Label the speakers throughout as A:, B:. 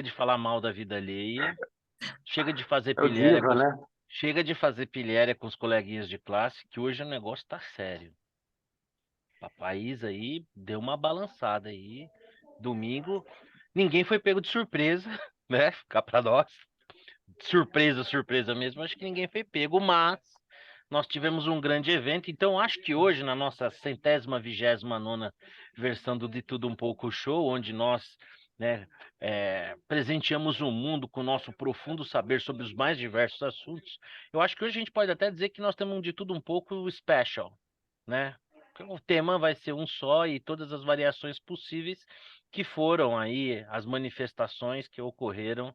A: de falar mal da vida alheia, chega de fazer
B: É o
A: pilhéria
B: diva,
A: com os,
B: né?
A: chega de fazer pilhéria com os coleguinhas de classe, que hoje o negócio tá sério. O país aí deu uma balançada aí. Domingo, ninguém foi pego de surpresa, né? Ficar pra nós. Surpresa, surpresa mesmo, acho que ninguém foi pego, mas nós tivemos um grande evento, então acho que hoje, na nossa 129ª versão do De Tudo Um Pouco Show, onde nós, né, presenteamos o mundo com o nosso profundo saber sobre os mais diversos assuntos, eu acho que hoje a gente pode até dizer que nós temos um De Tudo Um Pouco special, né? O tema vai ser um só e todas as variações possíveis que foram aí as manifestações que ocorreram,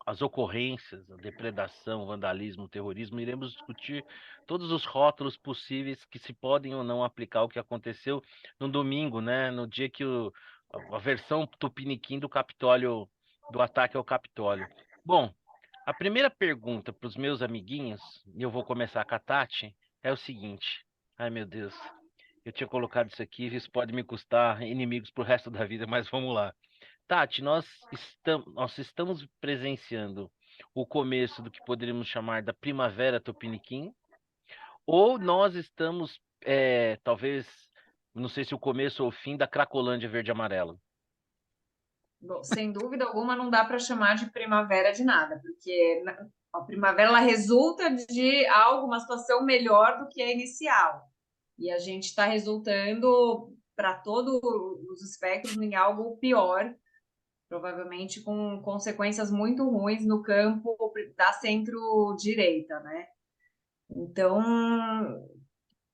A: as ocorrências, a depredação, o vandalismo, o terrorismo. Iremos discutir todos os rótulos possíveis que se podem ou não aplicar ao que aconteceu no domingo, né? No dia que a versão tupiniquim do Capitólio, do ataque ao Capitólio. Bom, a primeira pergunta para os meus amiguinhos, e eu vou começar com a Tati, é o seguinte. Ai, meu Deus. Eu tinha colocado isso aqui, isso pode me custar inimigos pro resto da vida, mas vamos lá. Tati, nós estamos presenciando o começo do que poderíamos chamar da Primavera Tupiniquim, ou nós estamos, talvez, não sei se o começo ou o fim da Cracolândia Verde e Amarela.
C: Bom, sem dúvida alguma, não dá para chamar de primavera de nada, porque a primavera ela resulta de algo, uma situação melhor do que a inicial. E a gente está resultando, para todos os espectros, em algo pior, provavelmente com consequências muito ruins no campo da centro-direita, né? Então,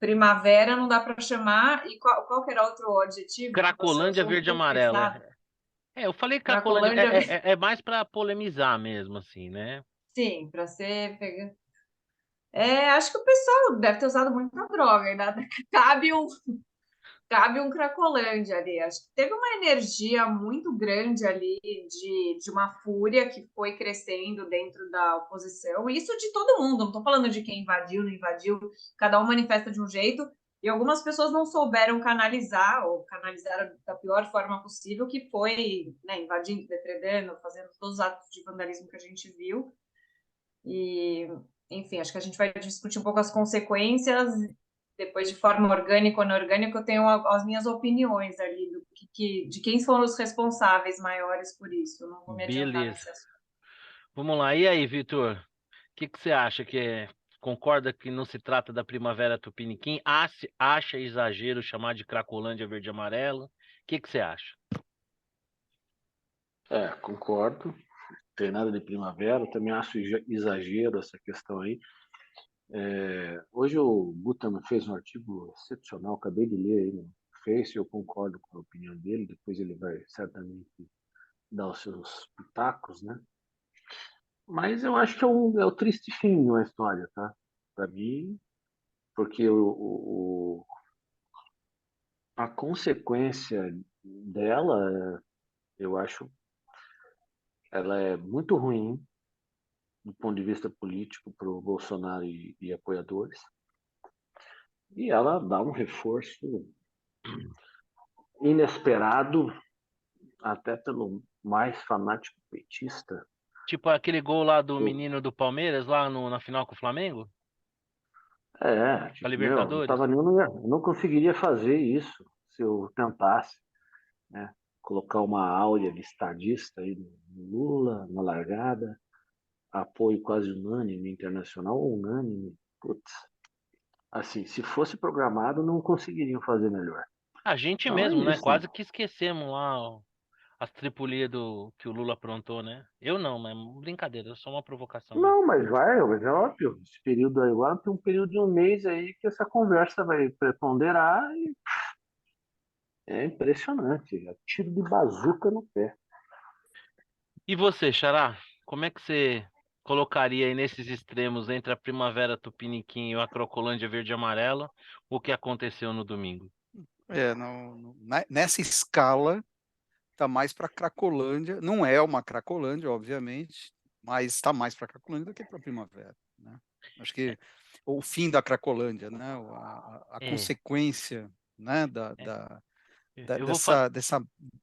C: primavera não dá para chamar. E qual que era outro adjetivo que você
A: Cracolândia
C: usou?
A: Verde e
C: Muito
A: Amarela.
C: pesado.
A: Eu falei Cracolândia,
C: Cracolândia,
A: é mais para polemizar mesmo, assim, né?
C: sim, para ser. Acho que o pessoal deve ter usado muita droga, ainda cabe um, cabe um Cracolândia ali. Acho que teve uma energia muito grande ali de uma fúria que foi crescendo dentro da oposição. Isso de todo mundo, não estou falando de quem invadiu, não invadiu, cada um manifesta de um jeito. E algumas pessoas não souberam canalizar, ou canalizaram da pior forma possível, que foi, né, invadindo, depredando, fazendo todos os atos de vandalismo que a gente viu. E, enfim, acho que a gente vai discutir um pouco as consequências, depois de forma orgânica ou inorgânica. Eu tenho as minhas opiniões ali de quem foram os responsáveis maiores por isso. Eu não vou me adiantar
A: Beleza.
C: nesse assunto.
A: Vamos lá. E aí, Vitor? O que você acha concorda que não se trata da Primavera Tupiniquim? Acha exagero chamar de Cracolândia Verde e Amarelo? O que você acha?
B: Concordo. Tem nada de primavera. Também acho exagero essa questão aí. Hoje o Butan fez um artigo excepcional, acabei de ler aí no Face, eu concordo com a opinião dele, depois ele vai certamente dar os seus pitacos, né? Mas eu acho que é o triste fim de uma história, tá? Para mim, porque a consequência dela, eu acho, ela é muito ruim do ponto de vista político para o Bolsonaro e apoiadores, e ela dá um reforço inesperado até pelo mais fanático petista.
A: Tipo aquele gol lá do
B: Eu,
A: menino do Palmeiras, lá na final com o Flamengo? Da
B: tipo, eu
A: Libertadores?
B: tava, eu não conseguiria fazer isso se eu tentasse, né? Colocar uma áurea de estadista aí no Lula, na largada, apoio quase unânime, internacional unânime. Putz, assim, se fosse programado, não conseguiriam fazer melhor.
A: A gente
B: Então é
A: mesmo, né?
B: isso.
A: Quase que esquecemos lá as tripulias que o Lula aprontou, né? Eu não, mas brincadeira, é só uma provocação mesmo.
B: Não, mas é óbvio. Esse período aí agora tem um período de um mês aí que essa conversa vai preponderar e é impressionante. É tiro de bazuca no pé.
A: E você, Xará? Como é que você colocaria aí nesses extremos entre a Primavera Tupiniquim e a Crocolândia Verde e Amarela o que aconteceu no domingo?
D: Nessa escala, está mais para Cracolândia. Não é uma Cracolândia, obviamente, mas está mais para Cracolândia do que para Primavera, né? Acho que o fim da Cracolândia, né? A
A: É,
D: consequência, né?
A: é, eu vou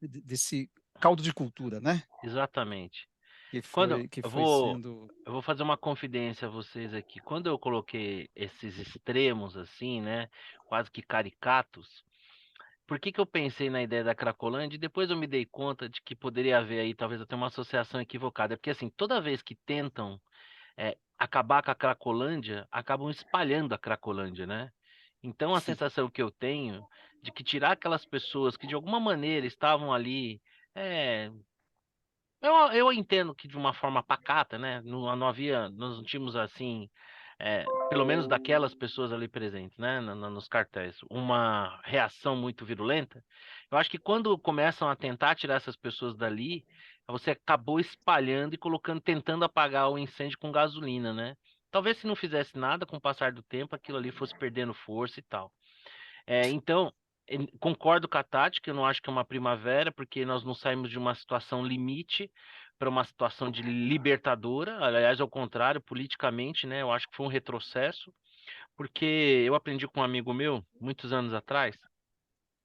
D: Desse caldo de cultura, né?
A: Exatamente.
D: Que
A: Quando
D: foi, que
A: eu
D: foi
A: vou,
D: sendo.
A: eu vou fazer uma confidência a vocês aqui. Quando eu coloquei esses extremos assim, né, quase que caricatos, por que que eu pensei na ideia da Cracolândia? E depois eu me dei conta de que poderia haver aí talvez até uma associação equivocada, porque assim, toda vez que tentam acabar com a Cracolândia, acabam espalhando a Cracolândia, né? Então a sensação que eu tenho de que tirar aquelas pessoas que de alguma maneira estavam ali é, eu entendo que de uma forma pacata, né? Não havia, nós não tínhamos assim, pelo menos daquelas pessoas ali presentes, né? Nos cartéis, uma reação muito virulenta. Eu acho que quando começam a tentar tirar essas pessoas dali, você acabou espalhando e colocando, tentando apagar o incêndio com gasolina, né? Talvez se não fizesse nada, com o passar do tempo, aquilo ali fosse perdendo força e tal. Então, concordo com a Tati, que eu não acho que é uma primavera, porque nós não saímos de uma situação limite para uma situação de libertadora. Aliás, ao contrário, politicamente, né? Eu acho que foi um retrocesso, porque eu aprendi com um amigo meu, muitos anos atrás.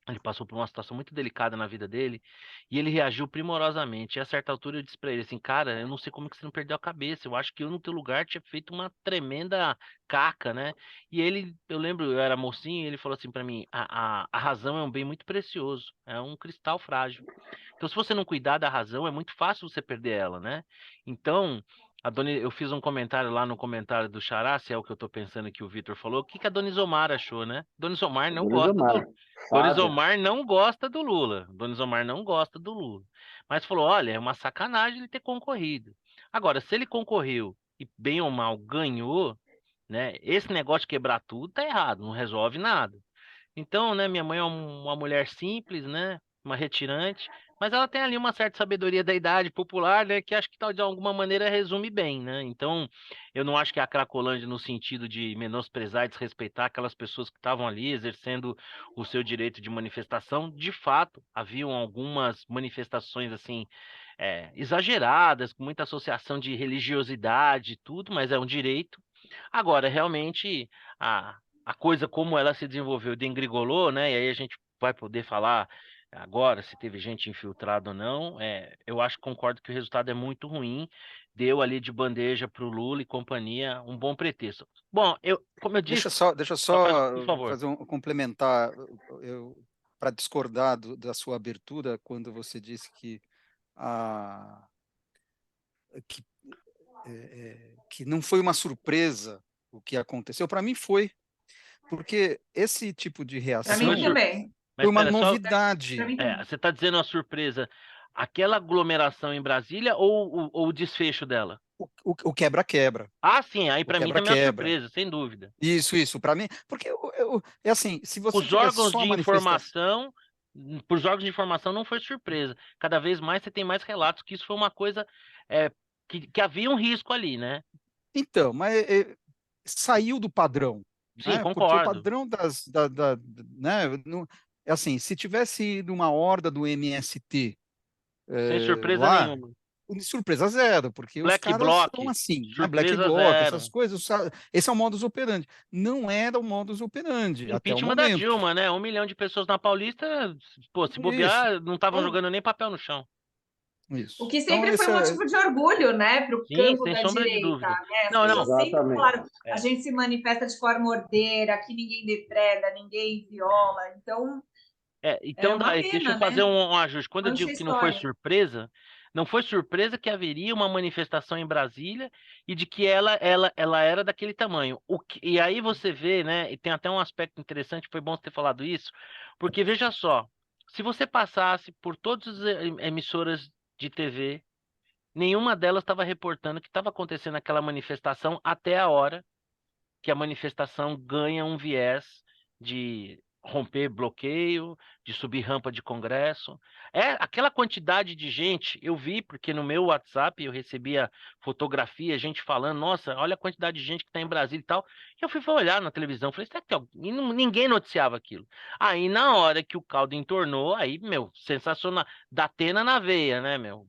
A: Ele passou por uma situação muito delicada na vida dele e ele reagiu primorosamente. E a certa altura eu disse pra ele assim, cara, eu não sei como que você não perdeu a cabeça. Eu acho que eu no teu lugar tinha feito uma tremenda caca, né? E ele, eu lembro, eu era mocinho, e ele falou assim pra mim, a razão é um bem muito precioso, é um cristal frágil. Então, se você não cuidar da razão, é muito fácil você perder ela, né? Então, eu fiz um comentário lá no comentário do Xará, se é o que eu tô pensando que o Vitor falou. O que que a Dona Isomar achou, né? Dona Isomar não
B: Dona
A: gosta
B: Isomar,
A: do Dona
B: sábia.
A: Isomar não gosta do Lula. Dona Isomar não gosta do Lula. Mas falou: olha, é uma sacanagem ele ter concorrido. Agora, se ele concorreu e bem ou mal ganhou, né? Esse negócio de quebrar tudo tá errado, não resolve nada. Então, né, minha mãe é uma mulher simples, né, uma retirante, mas ela tem ali uma certa sabedoria da idade popular, né, que acho que de alguma maneira resume bem, né? Então, eu não acho que é a Cracolândia no sentido de menosprezar e desrespeitar aquelas pessoas que estavam ali exercendo o seu direito de manifestação. De fato, haviam algumas manifestações assim exageradas, com muita associação de religiosidade e tudo, mas é um direito. Agora, realmente, a coisa como ela se desenvolveu degringolou, né? E aí a gente vai poder falar agora se teve gente infiltrada ou não. Eu acho que concordo que o resultado é muito ruim. Deu ali de bandeja para o Lula e companhia um bom pretexto. Bom, como eu
D: Deixa
A: disse,
D: só, deixa só
A: por favor.
D: fazer complementar, para discordar da sua abertura, quando você disse a, que, que não foi uma surpresa o que aconteceu. Para mim foi, porque esse tipo de
C: Para
A: Mas foi
C: mim
D: reação
C: também.
D: foi
A: Mas
D: uma
A: espera, só.
C: Para
D: novidade.
C: mim também.
A: Você está dizendo uma surpresa, aquela aglomeração em Brasília ou o desfecho dela?
D: O quebra-quebra,
A: Ah, sim, aí
D: o
A: para mim também é uma
D: quebra-quebra.
A: surpresa, sem dúvida.
D: Isso, para mim, porque é assim, se você
A: Os
D: tivesse
A: órgãos
D: só a
A: de
D: manifestação,
A: informação, para os órgãos de informação não foi surpresa. Cada vez mais você tem mais relatos que isso foi uma coisa é, que havia um risco ali, né?
D: então, mas saiu do padrão,
A: Sim,
D: né? Porque o
A: concordo.
D: padrão né? É assim, se tivesse ido uma horda do MST
A: Sem surpresa
D: lá,
A: nenhuma.
D: de surpresa zero, porque os
A: Black
D: caras
A: Bloc,
D: são assim, né? Black
A: surpresa
D: Bloc, essas
A: zero.
D: coisas, esse é o modus operandi. Não era o modus operandi até o
A: Impeachment da
D: momento.
A: Dilma, né? 1 milhão de pessoas na Paulista, pô, se
D: Isso.
A: bobear, não estavam
D: Então,
A: jogando nem papel no chão.
C: O
D: isso.
C: que
D: Então,
C: sempre foi um motivo de orgulho, né, para o
A: Sim,
C: campo
A: sem
C: da
A: sombra de
C: direita,
A: dúvida.
C: né? As
A: Não, não.
C: pessoas sempre
B: Exatamente.
C: falaram, a
A: É.
C: gente se manifesta de forma ordeira, aqui ninguém depreda, ninguém viola. Então, é
A: Então,
C: uma
A: deixa eu
C: pena,
A: fazer
C: né?
A: um ajuste. Quando eu
C: Mancha a
A: digo que não foi
C: história.
A: surpresa, não foi surpresa que haveria uma manifestação em Brasília e de que ela era daquele tamanho. E aí você vê, né? E tem até um aspecto interessante, foi bom você ter falado isso, porque veja só, se você passasse por todas as emissoras de TV, nenhuma delas estava reportando que estava acontecendo aquela manifestação até a hora que a manifestação ganha um viés de romper bloqueio, de subir rampa de Congresso. Aquela quantidade de gente, eu vi, porque no meu WhatsApp eu recebia fotografia, gente falando, nossa, olha a quantidade de gente que está em Brasília e tal. E eu fui olhar na televisão, falei, será que tem alguém? E ninguém noticiava aquilo. Aí, na hora que o caldo entornou, aí, meu, sensacional, da Atena na veia, né, meu?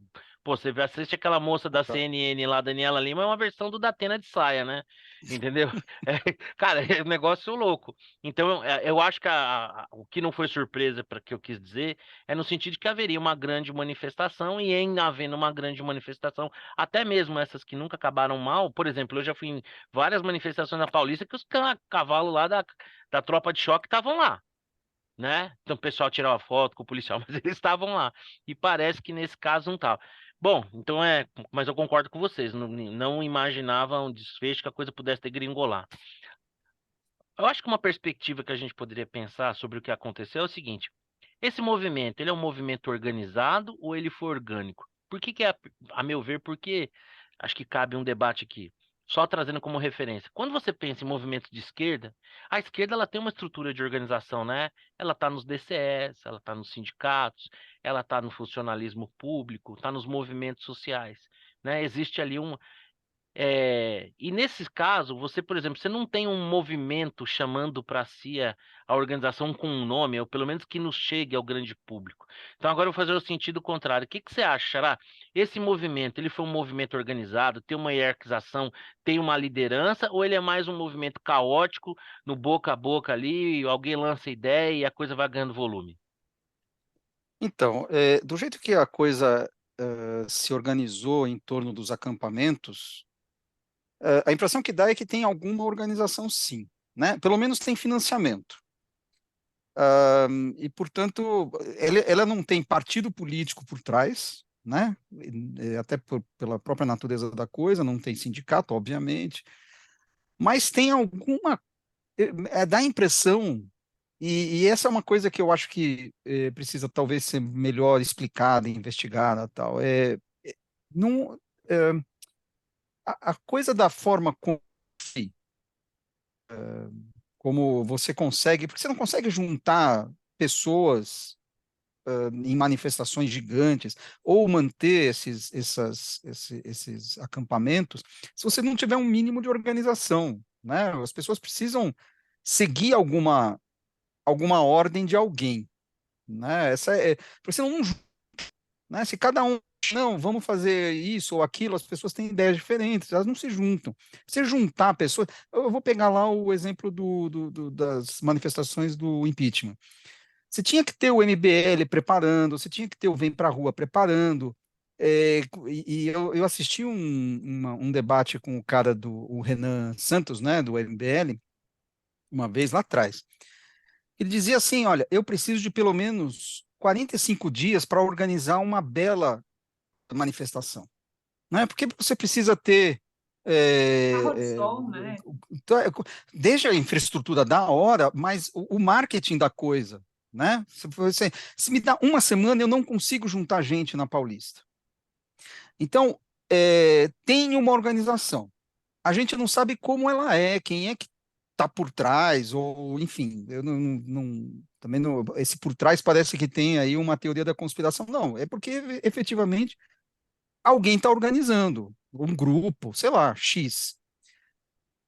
A: Pô, você assiste aquela moça da
D: Tá.
A: CNN lá, Daniela Lima, é uma versão do Datena de saia, né? Entendeu? Cara, é um negócio louco. Então, eu acho que o que não foi surpresa para que eu quis dizer é no sentido de que haveria uma grande manifestação e em havendo uma grande manifestação, até mesmo essas que nunca acabaram mal, por exemplo, eu já fui em várias manifestações na Paulista que os cavalos lá da tropa de choque estavam lá, né? Então o pessoal tirava foto com o policial, mas eles estavam lá. E parece que nesse caso não estava. Bom, então mas eu concordo com vocês, não imaginava um desfecho que a coisa pudesse degringolar. Eu acho que uma perspectiva que a gente poderia pensar sobre o que aconteceu é o seguinte: esse movimento, ele é um movimento organizado ou ele foi orgânico? Por que que é, a meu ver, porque acho que cabe um debate aqui, só trazendo como referência. Quando você pensa em movimento de esquerda, a esquerda ela tem uma estrutura de organização, né? Ela está nos DCS, ela está nos sindicatos, ela está no funcionalismo público, está nos movimentos sociais, né? Existe ali e nesse caso, você, por exemplo, você não tem um movimento chamando para si a organização com um nome, ou pelo menos que nos chegue ao grande público. Então agora eu vou fazer o sentido contrário. O que que você acha, Xará? Esse movimento, ele foi um movimento organizado, tem uma hierarquização, tem uma liderança, ou ele é mais um movimento caótico, no boca a boca ali, alguém lança ideia e a coisa vai ganhando volume?
D: Então, do jeito que a coisa se organizou em torno dos acampamentos, a impressão que dá é que tem alguma organização, sim, né? Pelo menos tem financiamento. E, portanto, ela não tem partido político por trás, né? Até pela própria natureza da coisa, não tem sindicato, obviamente, mas tem alguma. Dá a impressão, e essa é uma coisa que eu acho que precisa talvez ser melhor explicada, investigada, tal. Não, é, a coisa da forma como você consegue, porque você não consegue juntar pessoas em manifestações gigantes, ou manter esses acampamentos, se você não tiver um mínimo de organização, né? As pessoas precisam seguir alguma ordem de alguém, né? Porque senão não, né? Se cada um, não, vamos fazer isso ou aquilo, as pessoas têm ideias diferentes, elas não se juntam. Se juntar pessoas, eu vou pegar lá o exemplo das manifestações do impeachment. Você tinha que ter o MBL preparando, você tinha que ter o Vem Pra Rua preparando. E eu assisti um debate com o cara o Renan Santos, né, do MBL, uma vez lá atrás. Ele dizia assim: olha, eu preciso de pelo menos 45 dias para organizar uma bela manifestação. Não é porque você precisa ter.
C: Carro de
D: é, é,
C: som, né?
D: então, desde a infraestrutura da hora, mas o marketing da coisa, né? Se me dá uma semana, eu não consigo juntar gente na Paulista. Então, tem uma organização. A gente não sabe como ela é, quem é que está por trás, ou enfim, eu também não, esse por trás parece que tem aí uma teoria da conspiração. Não, é porque efetivamente alguém está organizando, um grupo, sei lá, X.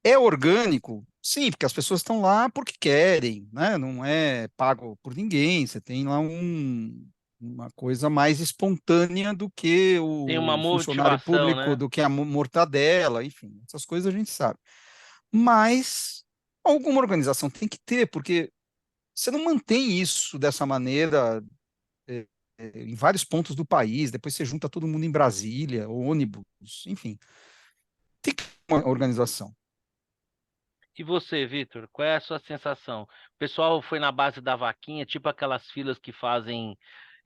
D: É orgânico? Sim, porque as pessoas estão lá porque querem, né? Não é pago por ninguém. Você tem lá uma coisa mais espontânea do que
A: Tem uma
D: o funcionário
A: motivação,
D: público,
A: né?
D: do que a mortadela, enfim, essas coisas a gente sabe. Mas alguma organização tem que ter, porque você não mantém isso dessa maneira em vários pontos do país, depois você junta todo mundo em Brasília, ônibus, enfim, tem que ter uma organização.
A: E você, Vitor, qual é a sua sensação? O pessoal foi na base da vaquinha, tipo aquelas filas que fazem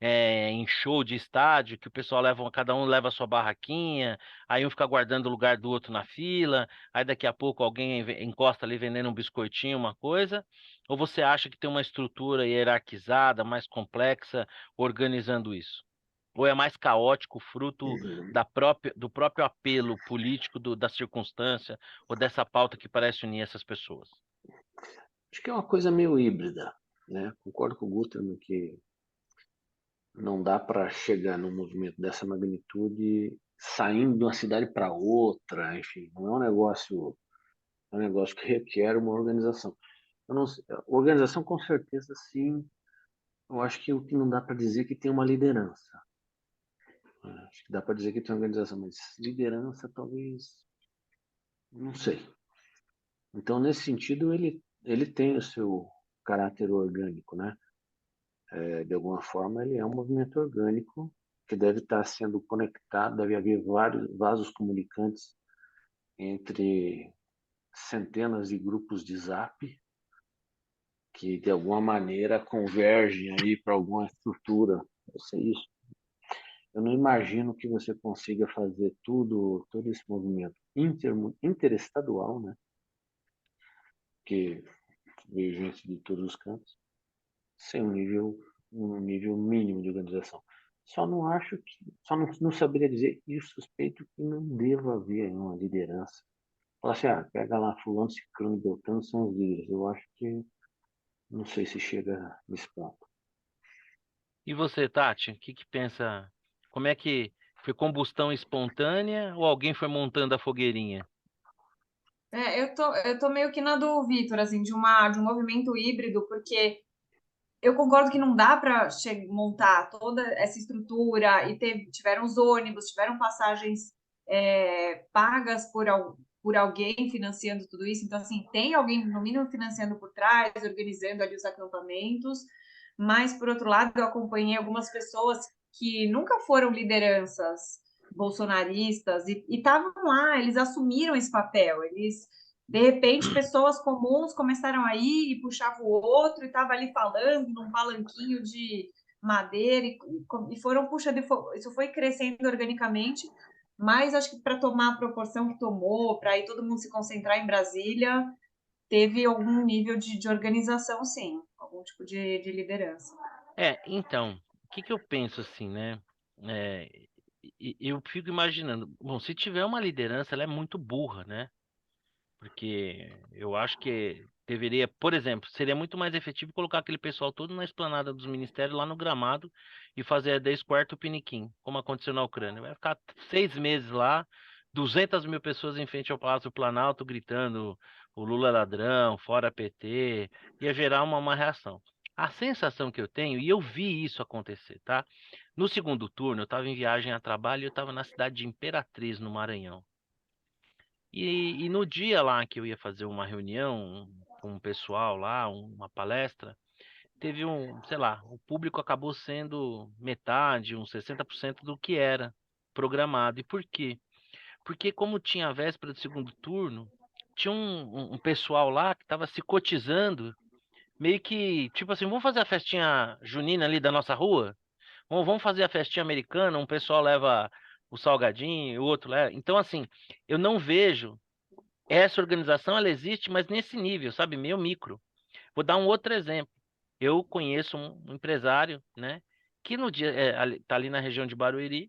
A: em show de estádio, que o pessoal cada um leva a sua barraquinha, aí um fica guardando o lugar do outro na fila, aí daqui a pouco alguém encosta ali vendendo um biscoitinho, uma coisa? Ou você acha que tem uma estrutura hierarquizada, mais complexa, organizando isso? Ou é mais caótico, fruto do próprio apelo político da circunstância, ou dessa pauta que parece unir essas pessoas?
B: Acho que é uma coisa meio híbrida, né? Concordo com o Guterman que não dá para chegar num movimento dessa magnitude saindo de uma cidade para outra, enfim, não é um negócio que requer uma organização. Eu não sei, organização com certeza sim. Eu acho que o que não dá para dizer é que tem uma liderança. Acho que dá para dizer que tem organização, mas liderança talvez, não sei. Então, nesse sentido, ele tem o seu caráter orgânico, né? De alguma forma, ele é um movimento orgânico que deve estar sendo conectado, deve haver vários vasos comunicantes entre centenas de grupos de Zap que, de alguma maneira, convergem aí para alguma estrutura. Deve ser isso. Eu não imagino que você consiga fazer todo esse movimento interestadual, né? Que veio gente de todos os cantos, sem um nível mínimo de organização. Só não acho que, só não saberia dizer e suspeito que não deva haver uma liderança. Fala assim, pega lá fulano, ciclano e beltrano são os líderes. Eu acho que não sei se chega nesse ponto.
A: E você, Tati, o que pensa? Como é que foi combustão espontânea ou alguém foi montando a fogueirinha?
C: Eu tô meio que na do Vitor, assim, de um movimento híbrido, porque eu concordo que não dá para montar toda essa estrutura e tiveram os ônibus, tiveram passagens pagas por alguém financiando tudo isso. Então, assim, tem alguém, no mínimo, financiando por trás, organizando ali os acampamentos. Mas, por outro lado, eu acompanhei algumas pessoas que nunca foram lideranças bolsonaristas e estavam lá, eles assumiram esse papel, eles de repente, pessoas comuns começaram a ir e puxava o outro e estava ali falando num palanquinho de madeira e foram puxando. Isso foi crescendo organicamente, mas acho que para tomar a proporção que tomou, para aí todo mundo se concentrar em Brasília, teve algum nível de organização, sim, algum tipo de liderança.
A: Então, o que eu penso assim, né? É, eu fico imaginando, bom, se tiver uma liderança, ela é muito burra, né? Porque eu acho que deveria, por exemplo, seria muito mais efetivo colocar aquele pessoal todo na esplanada dos ministérios, lá no gramado, e fazer a 10 quarto piniquim, como aconteceu na Ucrânia. Vai ficar 6 meses lá, 200 mil pessoas em frente ao Palácio do Planalto gritando o Lula é ladrão, fora PT, ia gerar uma reação. A sensação que eu tenho, e eu vi isso acontecer, tá? No segundo turno, eu estava em viagem a trabalho e eu estava na cidade de Imperatriz, no Maranhão. E no dia lá que eu ia fazer uma reunião com o pessoal lá, uma palestra, teve sei lá, o público acabou sendo metade, uns 60% do que era programado. E por quê? Porque como tinha a véspera do segundo turno, tinha um pessoal lá que estava se cotizando, meio que, tipo assim, vamos fazer a festinha junina ali da nossa rua? Vamos fazer a festinha americana, um pessoal leva o salgadinho, o outro leva. Então, assim, eu não vejo essa organização, ela existe, mas nesse nível, sabe, meio micro. Vou dar um outro exemplo. Eu conheço um empresário, né, que no dia tá ali na região de Barueri.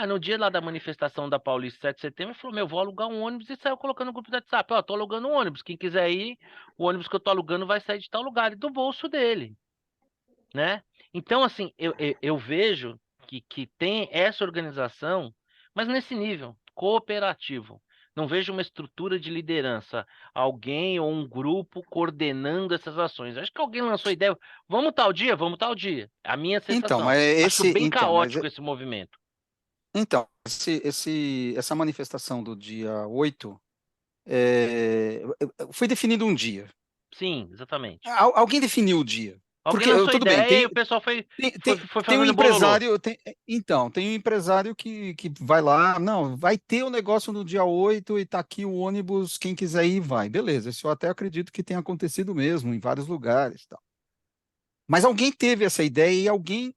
A: No dia lá da manifestação da Paulista 7 de setembro, ele falou: Meu, vou alugar um ônibus e saiu colocando no grupo do WhatsApp: Ó, tô alugando um ônibus. Quem quiser ir, o ônibus que eu tô alugando vai sair de tal lugar, e do bolso dele, né? Então, assim, eu vejo que tem essa organização, mas nesse nível cooperativo. Não vejo uma estrutura de liderança, alguém ou um grupo coordenando essas ações. Acho que alguém lançou a ideia, vamos tal dia. A minha
D: Então,
A: sensação. Acho bem caótico esse movimento.
D: Essa manifestação do dia 8 foi definido um dia.
A: Sim, exatamente.
D: Alguém definiu o dia.
A: Alguém
D: Porque,
A: lançou a
D: tudo bem,
A: ideia e o pessoal foi
D: tem um
A: fazendo bololô.
D: empresário, tem um empresário que vai lá, não, vai ter o negócio no dia 8 e tá aqui o ônibus, quem quiser ir, vai. Beleza, isso eu até acredito que tenha acontecido mesmo em vários lugares, tal. Mas alguém teve essa ideia e alguém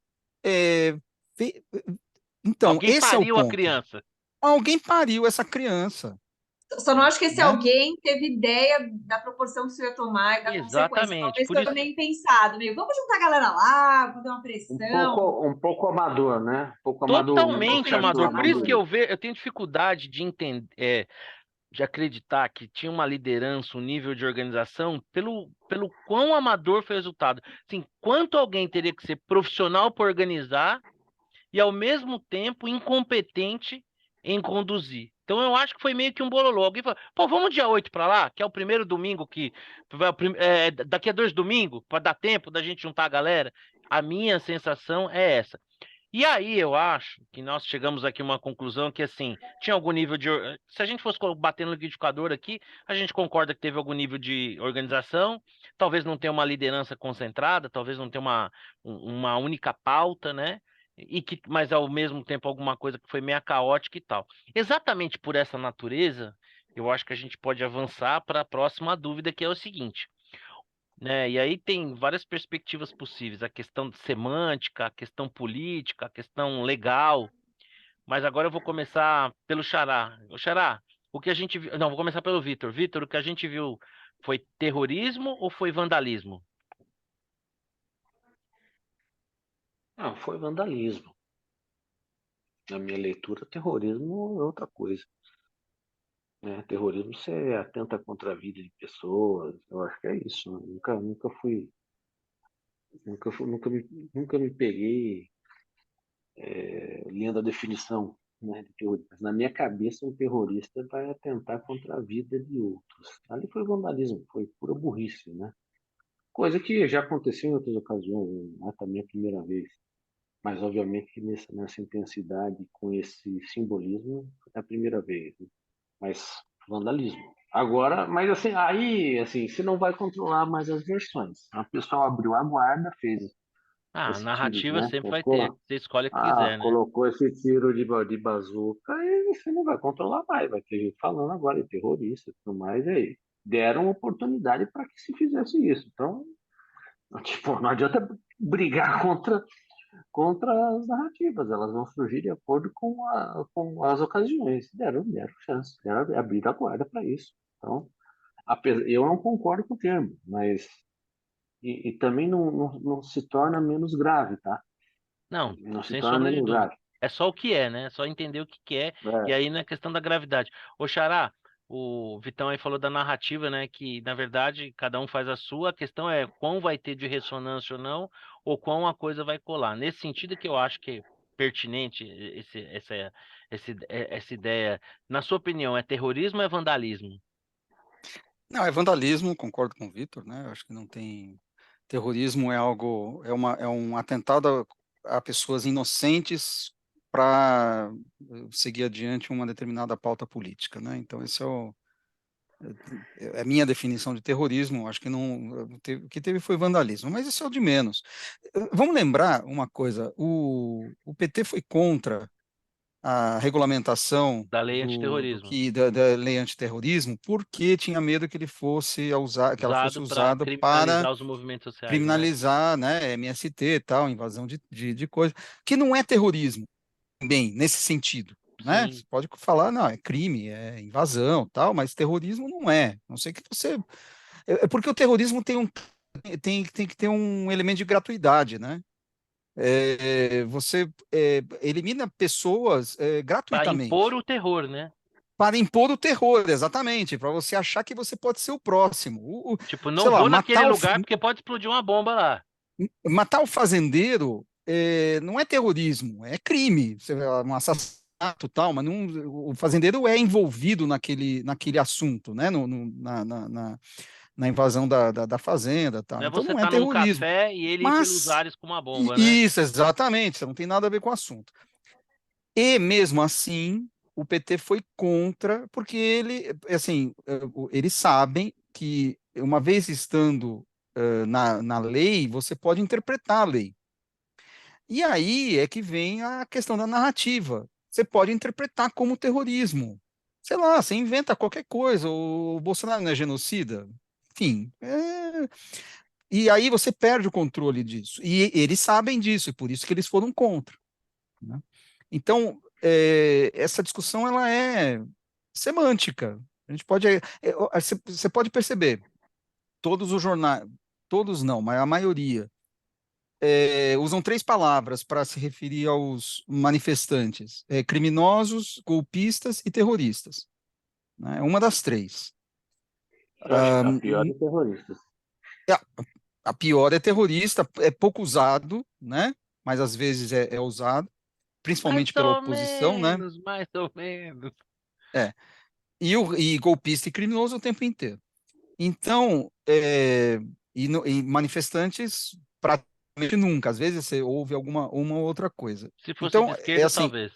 D: fe- então,
A: Alguém
D: esse é o
A: pariu a
D: ponto.
A: criança.
D: Alguém pariu essa criança,
C: Só não acho que esse
D: né?
C: alguém teve ideia da proporção que isso ia tomar e da consequência.
A: Exatamente.
C: Talvez
A: Por isso,
C: também pensado, meio, vamos juntar a galera lá, fazer uma pressão.
B: Um pouco amador, né? Um pouco amador, um
A: totalmente
B: certo
A: amador. Por isso que
B: amadorismo.
A: eu tenho dificuldade de entender, de acreditar que tinha uma liderança, um nível de organização, pelo quão amador foi o resultado. Assim, quanto alguém teria que ser profissional para organizar e, ao mesmo tempo, incompetente em conduzir. Então, eu acho que foi meio que um bololô. Alguém falou: pô, vamos dia 8 para lá, que é o primeiro domingo daqui a 2 domingos, para dar tempo da gente juntar a galera. A minha sensação é essa. E aí eu acho que nós chegamos aqui a uma conclusão que, assim, tinha algum nível de... Se a gente fosse bater no liquidificador aqui, a gente concorda que teve algum nível de organização, talvez não tenha uma liderança concentrada, talvez não tenha uma única pauta, né? Mas ao mesmo tempo alguma coisa que foi meio caótica e tal. Exatamente por essa natureza, eu acho que a gente pode avançar para a próxima dúvida, que é o seguinte, né? E aí tem várias perspectivas possíveis, a questão de semântica, a questão política, a questão legal. Mas agora eu vou começar pelo Xará. O Xará, o que a gente viu... Não, vou começar pelo Vitor. Vitor, o que a gente viu foi terrorismo ou foi vandalismo?
B: Não, foi vandalismo. Na minha leitura, terrorismo é outra coisa. Né? Terrorismo você atenta contra a vida de pessoas. Eu acho que é isso. Né? Nunca me peguei lendo a definição, né, de terrorismo. Mas na minha cabeça, um terrorista vai atentar contra a vida de outros. Ali foi vandalismo, foi pura burrice, né? Coisa que já aconteceu em outras ocasiões, não é também a primeira vez. Mas, obviamente, que nessa intensidade, com esse simbolismo, é a primeira vez. Né? Mas, vandalismo. Agora, mas assim, aí, assim, você não vai controlar mais as versões. A pessoa abriu a guarda, fez
A: Ah, a
B: esse tiro,
A: narrativa
B: né?
A: sempre vai ter.
B: Colocou,
A: Você escolhe o que quiser, né?
B: colocou esse tiro de bazuca e você não vai controlar mais. Vai ter gente falando agora de terrorista e tudo mais. E aí, deram oportunidade para que se fizesse isso. Então, tipo, não adianta brigar contra as narrativas, elas vão surgir de acordo com as ocasiões. Deram chance, abrir a guarda para isso. Então, eu não concordo com o termo, mas e também não se torna menos grave, tá?
A: Não,
B: Não se
A: sem
B: torna
A: sombra de
B: menos
A: dúvida.
B: grave.
A: É só o que é, né? É só entender o que é. E
B: É,
A: aí na questão da gravidade. Ô, Xará, o Vitão aí falou da narrativa, né? Que na verdade cada um faz a sua. A questão é quão vai ter de ressonância ou não, ou quão a coisa vai colar. Nesse sentido que eu acho que é pertinente essa ideia. Na sua opinião, é terrorismo ou é vandalismo?
D: Não, é vandalismo, concordo com o Vitor, né? Eu acho que não tem. Terrorismo é algo, é um atentado a pessoas inocentes para seguir adiante uma determinada pauta política, né? Então, esse é a minha definição de terrorismo. Acho que não, o que teve foi vandalismo, mas isso é o de menos. Vamos lembrar uma coisa: o PT foi contra a regulamentação
A: Da lei antiterrorismo,
D: da lei antiterrorismo, porque tinha medo que ele fosse que ela fosse
A: usado para
D: usada para
A: criminalizar os movimentos sociais, né?
D: criminalizar, né, MST e tal, invasão de coisa, que não é terrorismo, bem, nesse sentido, né? Você
A: Sim.
D: pode falar, não, é crime, é invasão, tal, mas terrorismo não é. Não sei que você é porque o terrorismo tem que ter um elemento de gratuidade, né? Você elimina pessoas
A: Para impor
D: gratuitamente
A: o terror, né?
D: para impor o terror, exatamente, para você achar que você pode ser o próximo.
A: Tipo,
D: Sei
A: não
D: lá,
A: vou naquele lugar porque pode explodir uma bomba lá.
D: matar o fazendeiro não é terrorismo, é crime, um assassinato e tal, mas não, o fazendeiro é envolvido naquele assunto, né? Na invasão da fazenda,
A: Não
D: tal.
A: é
D: Então
A: você
D: não é
A: estar num
D: terrorismo.
A: café e ele ir pelos
D: Mas
A: ares com uma bomba, né?
D: isso, exatamente, isso não tem nada a ver com o assunto. E mesmo assim, o PT foi contra, porque assim, eles sabem que uma vez estando na lei, você pode interpretar a lei. E aí é que vem a questão da narrativa. Você pode interpretar como terrorismo. Sei lá, você inventa qualquer coisa. O Bolsonaro não é genocida? Enfim. E aí você perde o controle disso. E eles sabem disso, e por isso que eles foram contra. Né? Então, essa discussão ela é semântica. A gente pode. Você pode perceber, todos os jornais, todos não, mas a maioria usam três palavras para se referir aos manifestantes: criminosos, golpistas e terroristas. Né? Uma das três.
B: eu acho que a pior é terroristas.
D: A, a pior é terrorista, é pouco usado, né? Mas às vezes é usado,
A: Mais
D: principalmente pela
A: ou
D: oposição, né?
A: menos, mais ou menos.
D: É. E golpista e criminoso o tempo inteiro. Então, e manifestantes praticamente nunca. Às vezes você ouve uma outra coisa.
A: Se fosse
D: Então,
A: de
D: é
A: esquerda,
D: assim,
A: talvez.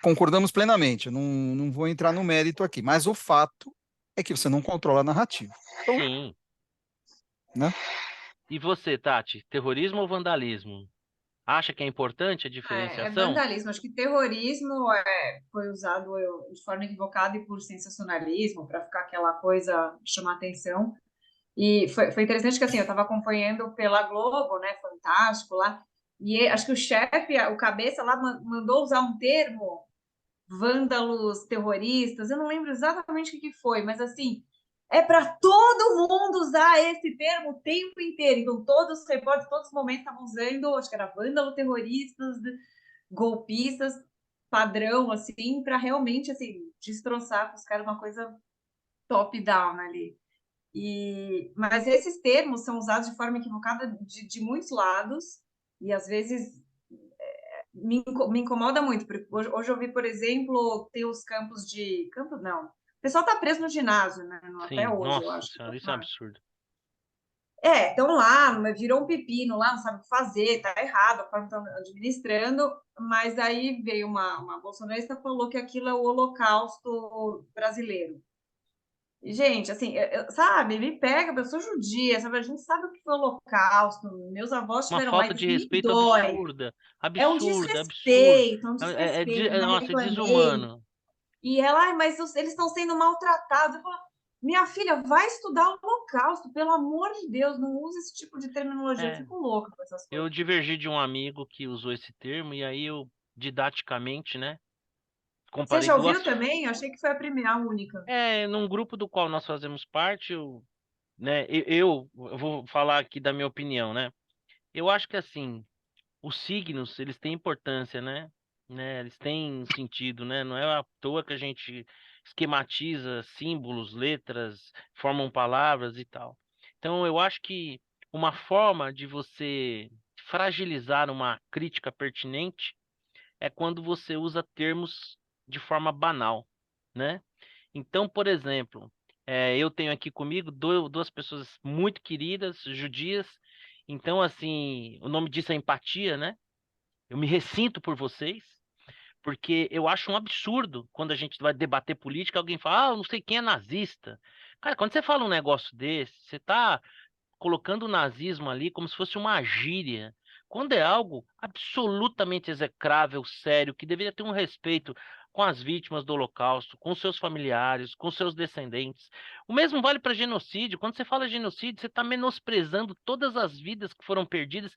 D: concordamos plenamente. Não vou entrar no mérito aqui, mas o fato é que você não controla a narrativa. Então,
A: Sim.
D: né?
A: E você, Tati, terrorismo ou vandalismo? Acha que é importante a
C: É
A: diferenciação?
C: vandalismo. Acho que terrorismo foi usado de forma equivocada e por sensacionalismo, para ficar aquela coisa, chamar atenção. E foi interessante que assim, eu estava acompanhando pela Globo, né? Fantástico lá. E acho que o chefe, o cabeça lá, mandou usar um termo, vândalos terroristas. Eu não lembro exatamente o que foi, mas assim, é para todo mundo usar esse termo o tempo inteiro. Então, todos os repórteres, todos os momentos estavam usando, acho que era vândalo terroristas, golpistas, padrão, assim, para realmente assim, destroçar com os caras uma coisa top-down ali. Mas esses termos são usados de forma equivocada de muitos lados, e às vezes me incomoda muito, porque hoje eu vi, por exemplo, tem os campos de. Campos não. O pessoal tá preso no ginásio, né? Até
A: Sim.
C: hoje, eu
A: Nossa
C: acho.
A: senhora, isso é um absurdo.
C: Estão lá, virou um pepino lá, não sabe o que fazer, tá errado, a forma que estão administrando, mas aí veio uma bolsonarista e falou que aquilo é o holocausto brasileiro. E, gente, assim, sabe, me pega, eu sou judia, sabe, a gente sabe o que foi o holocausto, meus avós
A: Uma
C: tiveram lá,
A: falta
C: então
A: de
C: isso me
A: respeito
C: dói.
A: absurda.
C: É um
A: Absurda, absurdo.
C: desrespeito, é um desrespeito.
A: Nossa, é
C: Reclamei.
A: desumano.
C: E ela, mas eles estão sendo maltratados. Eu falo, minha filha, vai estudar o Holocausto, pelo amor de Deus, não usa esse tipo de terminologia. Eu
A: É,
C: fico louca com essas
A: eu
C: coisas.
A: divergi de um amigo que usou esse termo e aí eu, didaticamente, né,
C: Você
A: comparei
C: já
A: duas.
C: ouviu também? Eu achei que foi a primeira, a única.
A: Num grupo do qual nós fazemos parte, né, eu vou falar aqui da minha opinião, né? Eu acho que assim, os signos, eles têm importância, né? Eles têm sentido, né? Não é à toa que a gente esquematiza símbolos, letras, formam palavras e tal. Então, eu acho que uma forma de você fragilizar uma crítica pertinente é quando você usa termos de forma banal, né? Então, por exemplo, eu tenho aqui comigo duas pessoas muito queridas, judias. Então, assim, o nome disso é empatia, né? Eu me ressinto por vocês, porque eu acho um absurdo quando a gente vai debater política, alguém fala, eu não sei quem é nazista. Cara, quando você fala um negócio desse, você está colocando o nazismo ali como se fosse uma gíria, quando é algo absolutamente execrável, sério, que deveria ter um respeito com as vítimas do Holocausto, com seus familiares, com seus descendentes. O mesmo vale para genocídio. Quando você fala genocídio, você está menosprezando todas as vidas que foram perdidas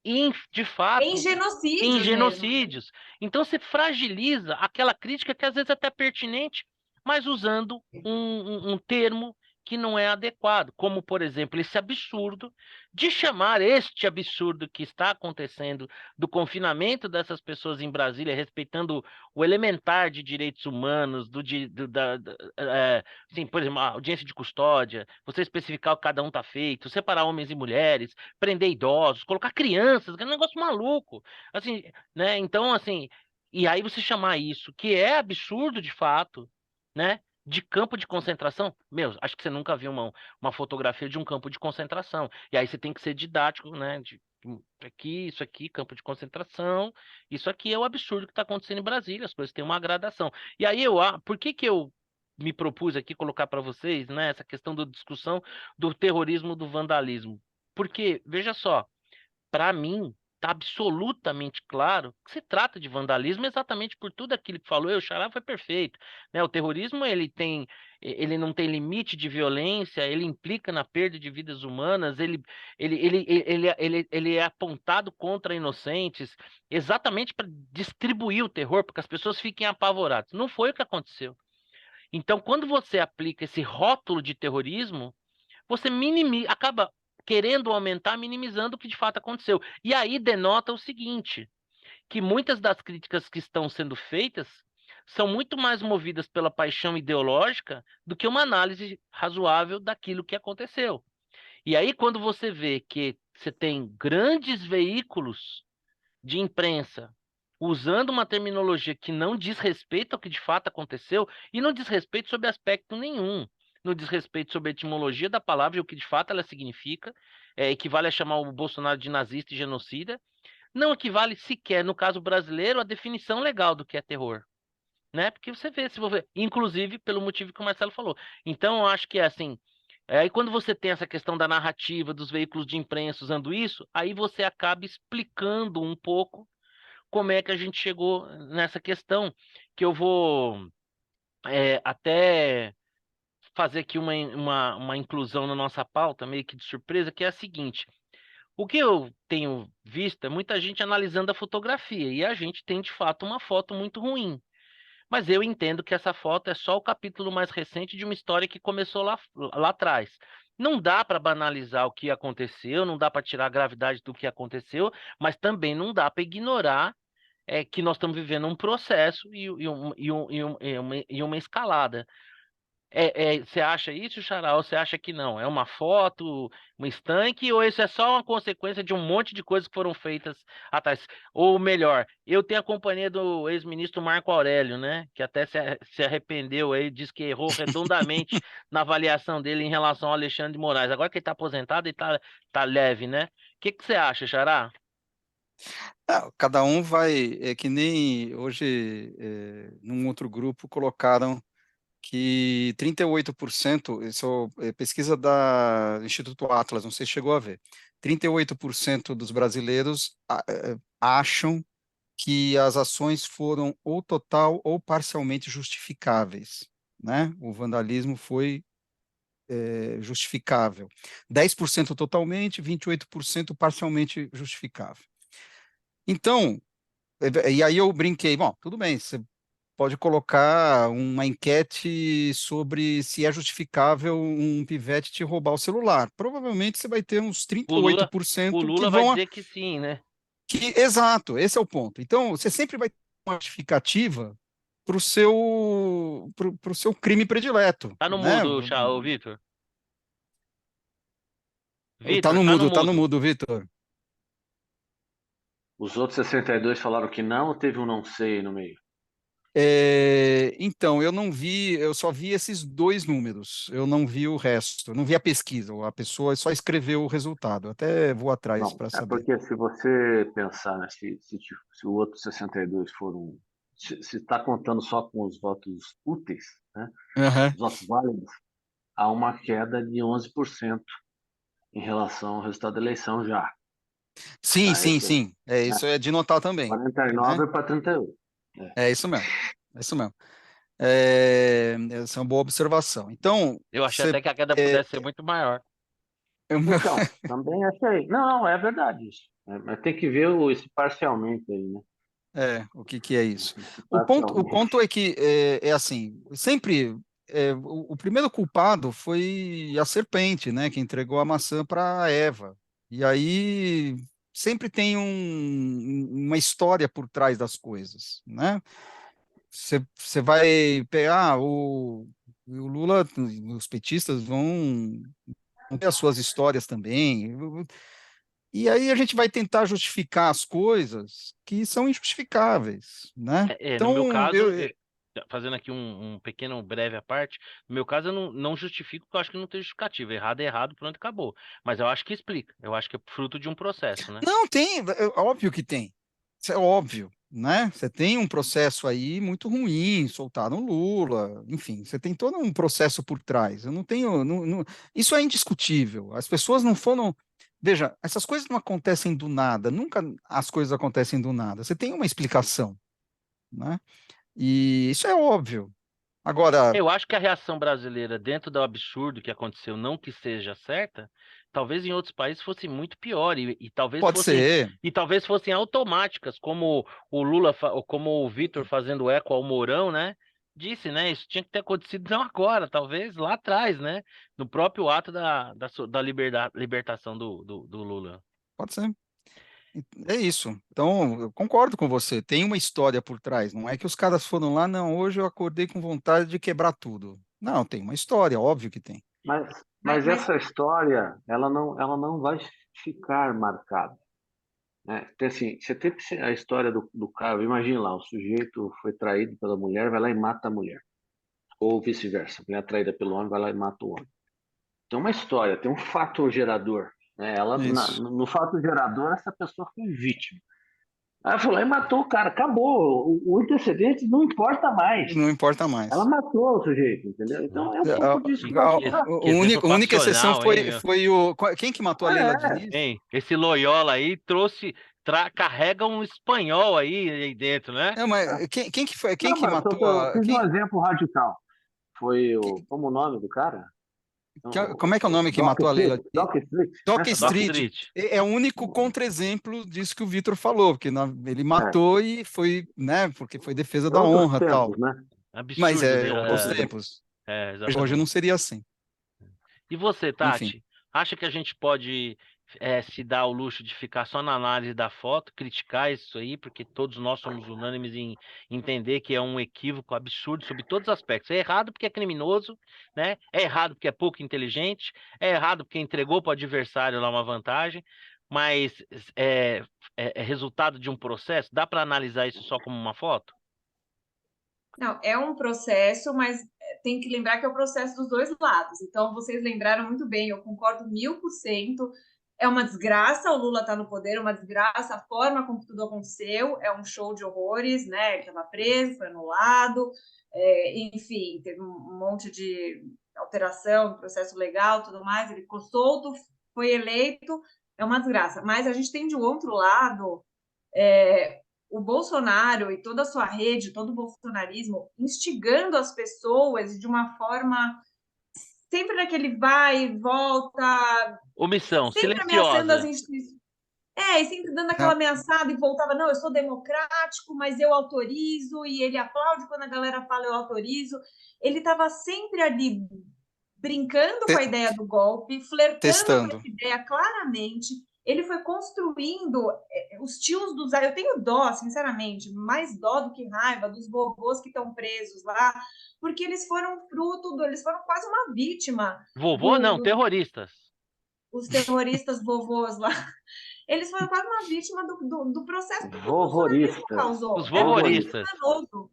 A: de
C: Em
A: fato, em
C: genocídios mesmo, né?
A: genocídios. Então você fragiliza aquela crítica que às vezes é até pertinente, mas usando um termo que não é adequado, como, por exemplo, esse absurdo de chamar este absurdo que está acontecendo do confinamento dessas pessoas em Brasília, respeitando o elementar de direitos humanos, assim, por exemplo, a audiência de custódia, você especificar o que cada um está feito, separar homens e mulheres, prender idosos, colocar crianças, que é um negócio maluco, assim, né? Então, assim, e aí você chamar isso, que é absurdo de fato, né? De campo de concentração, meu, acho que você nunca viu uma fotografia de um campo de concentração. E aí você tem que ser didático, né? Aqui, isso aqui, campo de concentração, isso aqui é o absurdo que está acontecendo em Brasília, as coisas têm uma gradação. E aí por que que eu me propus aqui colocar para vocês, né, essa questão da discussão do terrorismo, do vandalismo? Porque, veja só, para mim, está absolutamente claro que se trata de vandalismo exatamente por tudo aquilo que falou. O Xará foi perfeito, né? O terrorismo ele não tem limite de violência, ele implica na perda de vidas humanas, ele é apontado contra inocentes, exatamente para distribuir o terror, para que as pessoas fiquem apavoradas. Não foi o que aconteceu. Então, quando você aplica esse rótulo de terrorismo, você acaba querendo aumentar, minimizando o que de fato aconteceu. E aí denota o seguinte, que muitas das críticas que estão sendo feitas são muito mais movidas pela paixão ideológica do que uma análise razoável daquilo que aconteceu. E aí, quando você vê que você tem grandes veículos de imprensa usando uma terminologia que não diz respeito ao que de fato aconteceu e não diz respeito sobre aspecto nenhum, não diz respeito sobre a etimologia da palavra e o que de fato ela significa, equivale a chamar o Bolsonaro de nazista e genocida. Não equivale sequer, no caso brasileiro, à definição legal do que é terror, né? Porque você vê, se você, inclusive pelo motivo que o Marcelo falou. Então, eu acho que é assim. Aí quando você tem essa questão da narrativa dos veículos de imprensa usando isso, aí você acaba explicando um pouco como é que a gente chegou nessa questão, que eu vou até fazer aqui uma inclusão na nossa pauta, meio que de surpresa, que é a seguinte. O que eu tenho visto é muita gente analisando a fotografia, e a gente tem de fato uma foto muito ruim. Mas eu entendo que essa foto é só o capítulo mais recente de uma história que começou lá atrás. Não dá para banalizar o que aconteceu, não dá para tirar a gravidade do que aconteceu, mas também não dá para ignorar que nós estamos vivendo um processo e uma escalada. Você acha isso, Xará, ou você acha que não? É uma foto, um estanque, ou isso é só uma consequência de um monte de coisas que foram feitas atrás? Ou melhor, eu tenho a companhia do ex-ministro Marco Aurélio, né? Que até se arrependeu aí, disse que errou redondamente na avaliação dele em relação ao Alexandre de Moraes. Agora que ele está aposentado e tá leve, né? O que você acha, Xará?
D: Cada um vai, é que nem hoje, num outro grupo, colocaram que 38%, isso é pesquisa da Instituto Atlas, não sei se chegou a ver, 38% dos brasileiros acham que as ações foram ou total ou parcialmente justificáveis, né? O vandalismo foi justificável. 10% totalmente, 28% parcialmente justificável. Então, e aí eu brinquei, bom, tudo bem, você pode colocar uma enquete sobre se é justificável um pivete te roubar o celular. Provavelmente você vai ter uns
A: O Lula, o
D: 38% que
A: Lula vai
D: vão.
A: dizer que sim, né?
D: Exato, esse é o ponto. Então, você sempre vai ter uma justificativa pro seu crime predileto,
A: Tá no
D: né?
A: mudo, ô, Vitor.
D: Tá
A: Vitor,
D: no
A: tá no
D: mudo, tá no
A: mudo.
D: mudo, Vitor.
B: Os outros 62 falaram que não, ou teve um não sei no meio?
D: Então, eu não vi, eu só vi esses dois números, eu não vi o resto, eu não vi a pesquisa, a pessoa só escreveu o resultado, eu até vou atrás
B: Não,
D: para
B: é
D: saber.
B: porque se você pensar, né, se o outro 62 foram. Se está contando só com os votos úteis, né,
D: Aham.
B: os votos válidos, há uma queda de 11% em relação ao resultado da eleição já.
D: Sim,
B: Tá?
D: sim, sim,
B: Né,
D: isso é de notar também, né?
B: 49 para 38. É.
D: É isso mesmo, é isso mesmo. Essa é uma boa observação. Então,
A: Eu achei
D: você,
A: até que a queda
D: é,
A: pudesse ser muito maior.
B: Então, também achei. Não, é verdade isso. Mas tem que ver esse parcialmente aí, né?
D: o que que é isso?
B: Esse
D: O ponto
B: parcialmente.
D: é que é assim, sempre o primeiro culpado foi a serpente, né, que entregou a maçã para Eva. E aí sempre tem uma história por trás das coisas, né? Você vai pegar o Lula, os petistas vão ter as suas histórias também. E aí a gente vai tentar justificar as coisas que são injustificáveis, né?
A: No meu
D: Então,
A: caso, fazendo aqui um pequeno breve à parte, no meu caso eu não justifico porque eu acho que não tem justificativa. Errado é errado, pronto, acabou. Mas eu acho que explica. Eu acho que é fruto de um processo, né?
D: não tem, óbvio que tem. Isso é óbvio, né? Você tem um processo aí muito ruim, soltaram Lula, enfim, você tem todo um processo por trás. Eu não tenho, isso é indiscutível. As pessoas não foram. Veja, essas coisas não acontecem do nada, nunca as coisas acontecem do nada. Você tem uma explicação, né? E isso é óbvio. Agora,
A: Eu acho que a reação brasileira dentro do absurdo que aconteceu, não que seja certa, talvez em outros países fosse muito pior e talvez
D: pode
A: fossem
D: ser.
A: automáticas, como o Lula, ou como o Vitor fazendo eco ao Mourão, né? Disse, né? Isso tinha que ter acontecido não agora, talvez lá atrás, né? No próprio ato da libertação do Lula.
D: Pode ser. É isso. Então, eu concordo com você. Tem uma história por trás. Não é que os caras foram lá, não, hoje eu acordei com vontade de quebrar tudo. Não, tem uma história, óbvio que tem.
B: Mas
C: Mas
B: essa história, ela não vai ficar marcada, né? Então, assim, você tem a história do cara, imagina lá, o sujeito foi traído pela mulher, vai lá e mata a mulher. Ou vice-versa, a mulher é traída pelo homem, vai lá e mata o homem. Tem uma história, tem um fato gerador, Né? Ela,
D: Isso.
B: no fato gerador, essa pessoa foi vítima. Aí ela falou, e matou o cara, acabou. O antecedente não importa mais.
D: Não importa
B: Ela
D: mais.
B: matou o sujeito, entendeu? Então é um
D: A,
B: pouco disso que nós
A: Que,
B: estamos.
A: que exemplo
D: a única exceção
A: passional, hein, meu?
D: foi o. Quem que matou a Leila
B: É,
D: Diniz?
A: Hein? Esse Loyola aí carrega um espanhol aí dentro, né?
D: Não, mas quem que foi? Quem
B: não,
D: que
B: mas
D: matou
B: eu
D: a.
B: fiz um exemplo radical. Foi o.
D: Quem-
B: Como o nome do cara?
D: como é que é o nome que
B: Doc
D: matou a
B: Street.
D: Leila?
B: Doc Street.
D: Doc
B: Conhece o
A: Doc
B: Doc
D: Street
A: Street.
B: Street?
D: é o único contra-exemplo disso que o Vitor falou, porque ele
B: É.
D: matou e foi, né, porque foi defesa da
B: Outros
D: honra e tal.
B: tempos, né?
D: Mas
A: Absurdo,
D: é
A: né?
D: outros tempos. Hoje não
A: Exatamente.
D: seria assim.
A: E você,
D: Enfim.
A: Tati, acha que a gente pode se dar o luxo de ficar só na análise da foto, criticar isso aí, porque todos nós somos unânimes em entender que é um equívoco absurdo sob todos os aspectos. É errado porque é criminoso, né? É errado porque é pouco inteligente, é errado porque entregou para o adversário lá uma vantagem, mas é resultado de um processo? Dá para analisar isso só como uma foto?
C: Não, é um processo, mas tem que lembrar que é o processo dos dois lados. Então, vocês lembraram muito bem, eu concordo 1000%. É uma desgraça o Lula estar no poder, é uma desgraça a forma como tudo aconteceu, é um show de horrores, né? Ele estava preso, foi anulado, enfim, teve um monte de alteração no processo legal, tudo mais, ele ficou solto, foi eleito, é uma desgraça. Mas a gente tem de outro lado o Bolsonaro e toda a sua rede, todo o bolsonarismo, instigando as pessoas de uma forma sempre naquele vai e volta,
A: Omissão,
C: sempre ameaçando as
A: silenciosa.
C: instituições. E sempre dando aquela
D: Não,
C: ameaçada e voltava, não, eu sou democrático, mas eu autorizo, e ele aplaude quando a galera fala eu autorizo. Ele estava sempre ali brincando com a ideia do golpe, flertando com
D: testando.
C: essa ideia claramente. Ele foi construindo os tios dos. Eu tenho dó, sinceramente, mais dó do que raiva dos vovôs que estão presos lá, porque eles foram eles foram quase uma vítima
A: Vovô não, terroristas.
C: os terroristas vovôs lá. Eles foram quase uma vítima do processo que o bolsonarismo
B: Vovoristas.
C: causou.
A: Os
C: É muito
A: vovoristas.
C: danoso.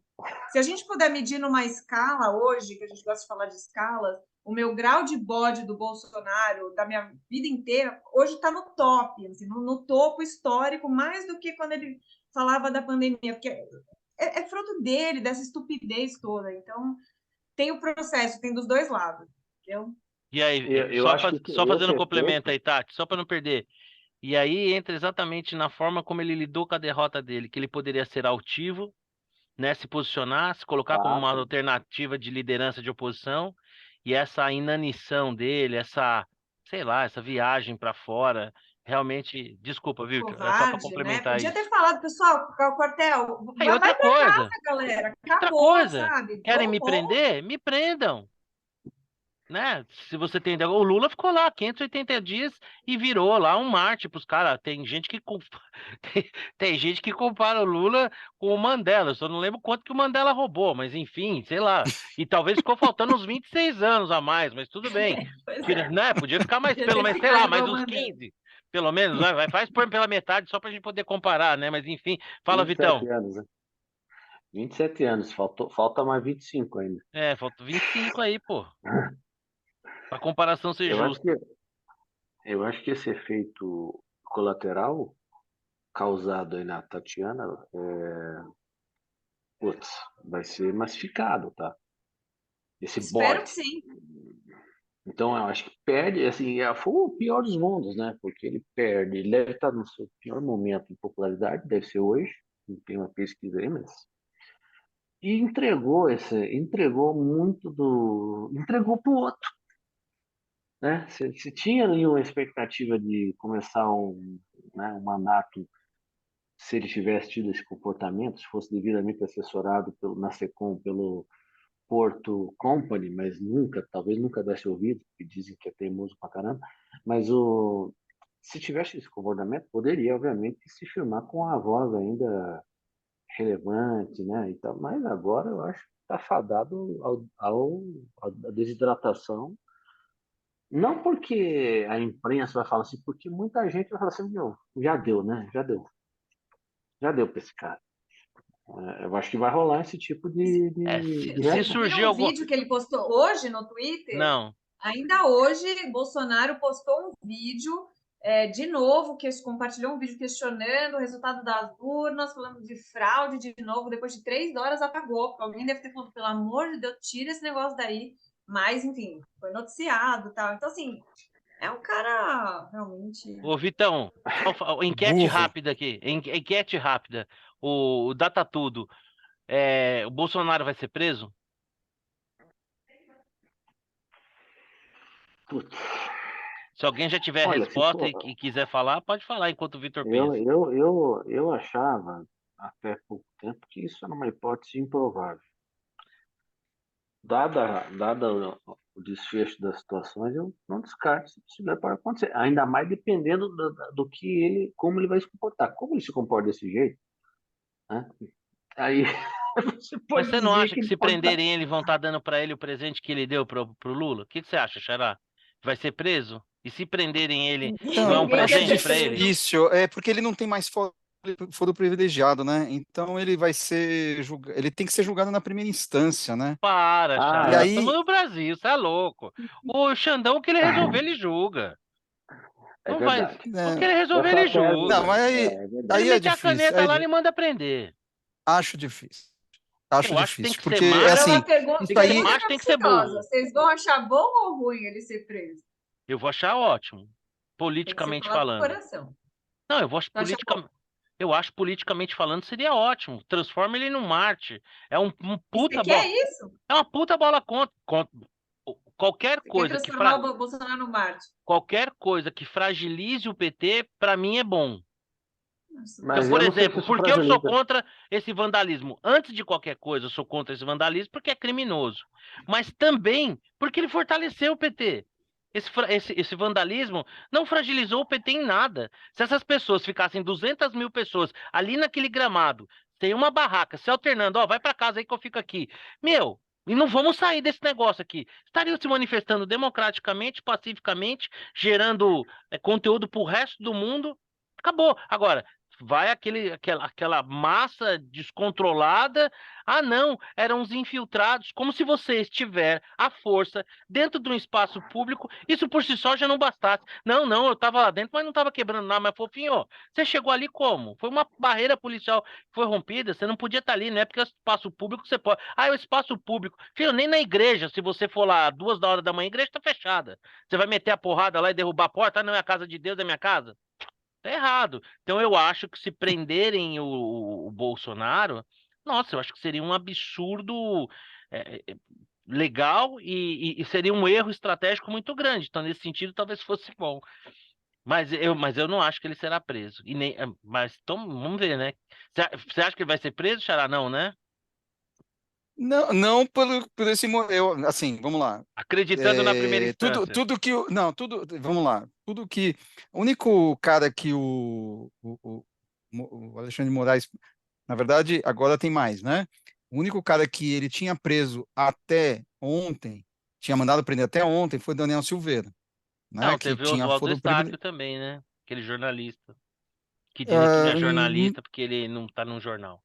C: Se a gente puder medir numa escala hoje, que a gente gosta de falar de escalas, o meu grau de bode do Bolsonaro, da minha vida inteira, hoje está no top, assim, no topo histórico, mais do que quando ele falava da pandemia, porque é fruto dele, dessa estupidez toda. Então, tem o processo, tem dos dois lados, entendeu?
A: E aí,
B: Eu acho que
A: só fazendo
B: esse
A: um complemento
B: efeito.
A: aí, Tati, só para não perder. E aí entra exatamente na forma como ele lidou com a derrota dele, que ele poderia ser altivo, né, se posicionar, se colocar como uma
B: Exato.
A: alternativa de liderança de oposição, e essa inanição dele, sei lá, essa viagem para fora, realmente, desculpa, Victor, é só para
C: Covarde, né?
A: complementar
C: Podia
A: isso.
C: ter falado, pessoal, quartel,
A: Aí
C: vai
A: outra
C: para casa,
A: coisa,
C: galera.
A: outra
C: Acabou,
A: coisa,
C: sabe?
A: querem me
C: Vamos.
A: prender? Me prendam. Né? Se você tem. O Lula ficou lá 580 dias e virou lá um Marte pros caras. Tem gente que tem gente que compara o Lula com o Mandela. Eu só não lembro quanto que o Mandela roubou, mas enfim, sei lá. E talvez ficou faltando uns 26 anos a mais, mas tudo bem.
C: Pois é,
A: Né? Podia ficar mais,
C: podia
A: pelo
C: ter
A: menos, sei
C: ficado
A: lá, mais
C: igual o
A: uns
C: Mandela.
A: 15. Pelo menos, né? Faz pela metade só pra gente poder comparar, né? Mas enfim, fala, Vitão.
B: 27 anos, né? 27 anos, falta mais 25 ainda.
A: Falta 25 aí, pô. Pra comparação ser
B: Eu acho
A: justa.
B: que, eu acho que esse efeito colateral causado aí na Tatiana, putz, vai ser massificado, tá? Esse
C: Espero que
B: bode.
C: sim.
B: Então, eu acho que perde, assim, foi o pior dos mundos, né? Porque ele deve estar no seu pior momento de popularidade, deve ser hoje, não tem uma pesquisa aí, mas... E entregou pro outro, né? Se tinha ali uma expectativa de começar um mandato, se ele tivesse tido esse comportamento, se fosse devidamente assessorado na SECOM, pelo Porto Company, mas talvez nunca desse ouvido, porque dizem que é teimoso pra caramba, mas se tivesse esse comportamento, poderia, obviamente, se firmar com a voz ainda relevante, né? Então, mas agora eu acho que está fadado à desidratação. Não porque a imprensa vai falar assim, porque muita gente vai falar assim, meu, já deu, né? Já deu para esse cara. Eu acho que vai rolar esse tipo de
A: Se
B: reação.
C: Vocês
A: surgir
C: viram o
A: alguma.
C: vídeo que ele postou hoje no Twitter?
A: Não.
C: Ainda hoje, Bolsonaro postou um vídeo de novo, que compartilhou um vídeo questionando o resultado das urnas, falando de fraude de novo, depois de 3 horas apagou, porque alguém deve ter falado, pelo amor de Deus, tira esse negócio daí. Mas, enfim, foi noticiado e tal. Então, assim, é um cara realmente...
A: Ô, Vitão, enquete
D: Burro.
A: rápida aqui. Enquete rápida. O Data Tudo. O Bolsonaro vai ser preso?
B: Putz,
A: Se alguém já tiver a
B: olha, se
A: resposta
B: for,
A: e quiser falar, pode falar enquanto o Vitor
B: eu,
A: pensa.
B: eu achava até pouco tempo que isso era uma hipótese improvável. Dada o desfecho das situações, eu não descarto se isso pode acontecer. Ainda mais dependendo do que ele, como ele vai se comportar. Como ele se comporta desse jeito, né? Aí você
A: Mas
B: pode
A: você não
B: dizer
A: acha
B: que
A: que
B: ele
A: se
B: pode estar.
A: prenderem ele, vão estar dando para ele o presente que ele deu pro Lula? O que você acha, Xará? Vai ser preso? E se prenderem ele, não é um
D: Então,
C: Ninguém quer
D: acho
A: presente
C: ser
A: para ele?
C: preso.
D: difícil, porque ele não tem mais foro privilegiado, né? Então ele vai ser ele tem que ser julgado na primeira instância, né?
A: Para,
B: Ah,
D: E
A: Xará.
B: é.
A: Estamos
D: aí,
A: no Brasil, você é louco. O Xandão, o que ele resolver, ele julga.
B: É
A: Não vai.
B: verdade.
A: O que
D: né,
A: ele resolver,
B: Essa
A: ele
B: tese
D: não,
A: julga.
D: mas
B: é
A: Se ele
B: verdade.
D: aí é
A: meter a
D: difícil.
A: caneta lá, ele manda prender.
D: Acho difícil. Acho
A: Eu acho que tem
D: difícil,
A: que ser
D: porque é
C: Agora,
A: macho,
D: assim,
C: uma pergunta,
D: isso
A: tem que ser
D: aí,
C: pergunta
A: macho, tem que ser
C: capciosa.
A: burro.
C: Vocês vão achar bom ou ruim ele ser preso?
A: Eu vou achar ótimo,
C: Tem que ser
A: politicamente
C: falar do
A: falando.
C: coração.
A: Não, eu vou achar
C: Você acha bom?
A: eu acho politicamente falando seria ótimo. Transforma ele num Marte. Um
C: E você
A: puta
C: quer
A: bola.
C: isso?
A: É uma puta bola contra qualquer
C: Você quer
A: coisa
C: transformar o Bolsonaro no Marte?
A: qualquer coisa que fragilize o PT, para mim é bom.
C: Nossa,
A: Então,
B: Mas
A: por
B: eu não sei se
A: exemplo,
B: isso
A: por que eu sou
B: fragiliza.
A: contra esse vandalismo? Antes de qualquer coisa, eu sou contra esse vandalismo porque é criminoso. Mas também porque ele fortaleceu o PT. Esse vandalismo não fragilizou o PT em nada. Se essas pessoas ficassem 200 mil pessoas ali naquele gramado, sem uma barraca, se alternando, ó, vai para casa aí que eu fico aqui. Meu, e não vamos sair desse negócio aqui. Estariam se manifestando democraticamente, pacificamente, gerando conteúdo para o resto do mundo. Acabou. Agora, vai aquela massa descontrolada. Ah, não, eram os infiltrados. Como se você estiver à força dentro de um espaço público, isso por si só já não bastasse. Não, não, eu estava lá dentro, mas não estava quebrando nada. Mas, fofinho, você chegou ali como? Foi uma barreira policial que foi rompida, você não podia estar ali, né? Porque é espaço público você pode. Ah, é o espaço público. Filho, nem na igreja, se você for lá 2 da manhã, a igreja está fechada. Você vai meter a porrada lá e derrubar a porta? Ah, não é a casa de Deus, é minha casa? Tá errado. Então eu acho que se prenderem o Bolsonaro, nossa, eu acho que seria um absurdo legal e seria um erro estratégico muito grande. Então, nesse sentido, talvez fosse bom. Mas eu não acho que ele será preso. E nem, mas então, vamos ver, né? Você acha que ele vai ser preso, Xará? Não, né?
D: não, não por esse assim, vamos lá.
A: Acreditando na primeira instância.
D: Tudo que não, vamos lá. Tudo que o único cara que o Alexandre de Moraes, na verdade, agora tem mais, né? O único cara que ele tinha preso até ontem, tinha mandado prender até ontem, foi Daniel Silveira, né?
A: Não,
D: Que
A: teve o
D: tinha
A: Oswaldo
D: foro
A: Eustáquio
D: privilegiado.
A: também, né? Aquele jornalista. Que dizem que não é jornalista porque ele não tá num jornal.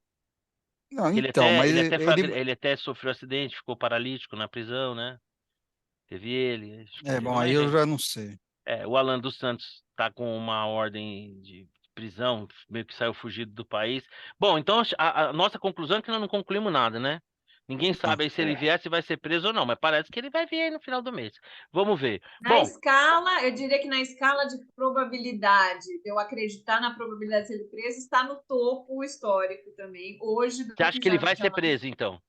D: Não,
A: Que
D: então, mas
A: ele até sofreu acidente, ficou paralítico na prisão, né? Teve ele, acho que teve
D: bom, aí
A: mais
D: eu
A: gente.
D: já não sei.
A: O Alan dos Santos tá com uma ordem de prisão, meio que saiu fugido do país. Bom, então a nossa conclusão é que nós não concluímos nada, né? Ninguém
D: Sim.
A: sabe aí se ele vier, se vai ser preso ou não, mas parece que ele vai vir aí no final do mês. Vamos ver.
C: Na
A: Bom,
C: escala, eu diria que na escala de probabilidade, de eu acreditar na probabilidade de ser preso, está no topo histórico também, hoje, do
A: você acha
C: que
A: que ele
C: já,
A: vai
C: já
A: ser preso, então?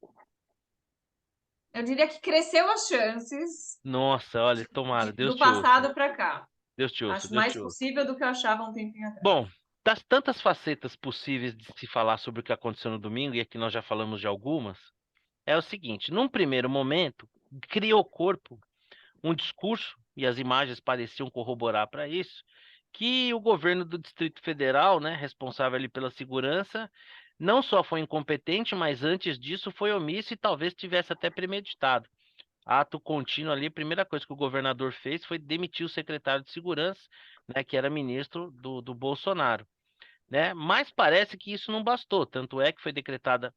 C: eu diria que cresceu as chances
A: Nossa, olha, tomara, Deus
C: do
A: te ouça.
C: passado para cá.
A: Deus te ouça,
C: Acho
A: Deus
C: mais
A: te ouça.
C: possível do que eu achava um tempinho atrás.
A: Bom, das tantas facetas possíveis de se falar sobre o que aconteceu no domingo, e aqui nós já falamos de algumas, é o seguinte: num primeiro momento, criou corpo um discurso, e as imagens pareciam corroborar para isso, que o governo do Distrito Federal, né, responsável ali pela segurança, não só foi incompetente, mas antes disso foi omisso e talvez tivesse até premeditado. Ato contínuo ali, a primeira coisa que o governador fez foi demitir o secretário de segurança, né, que era ministro do Bolsonaro, né? Mas parece que isso não bastou, tanto é que foi decretada,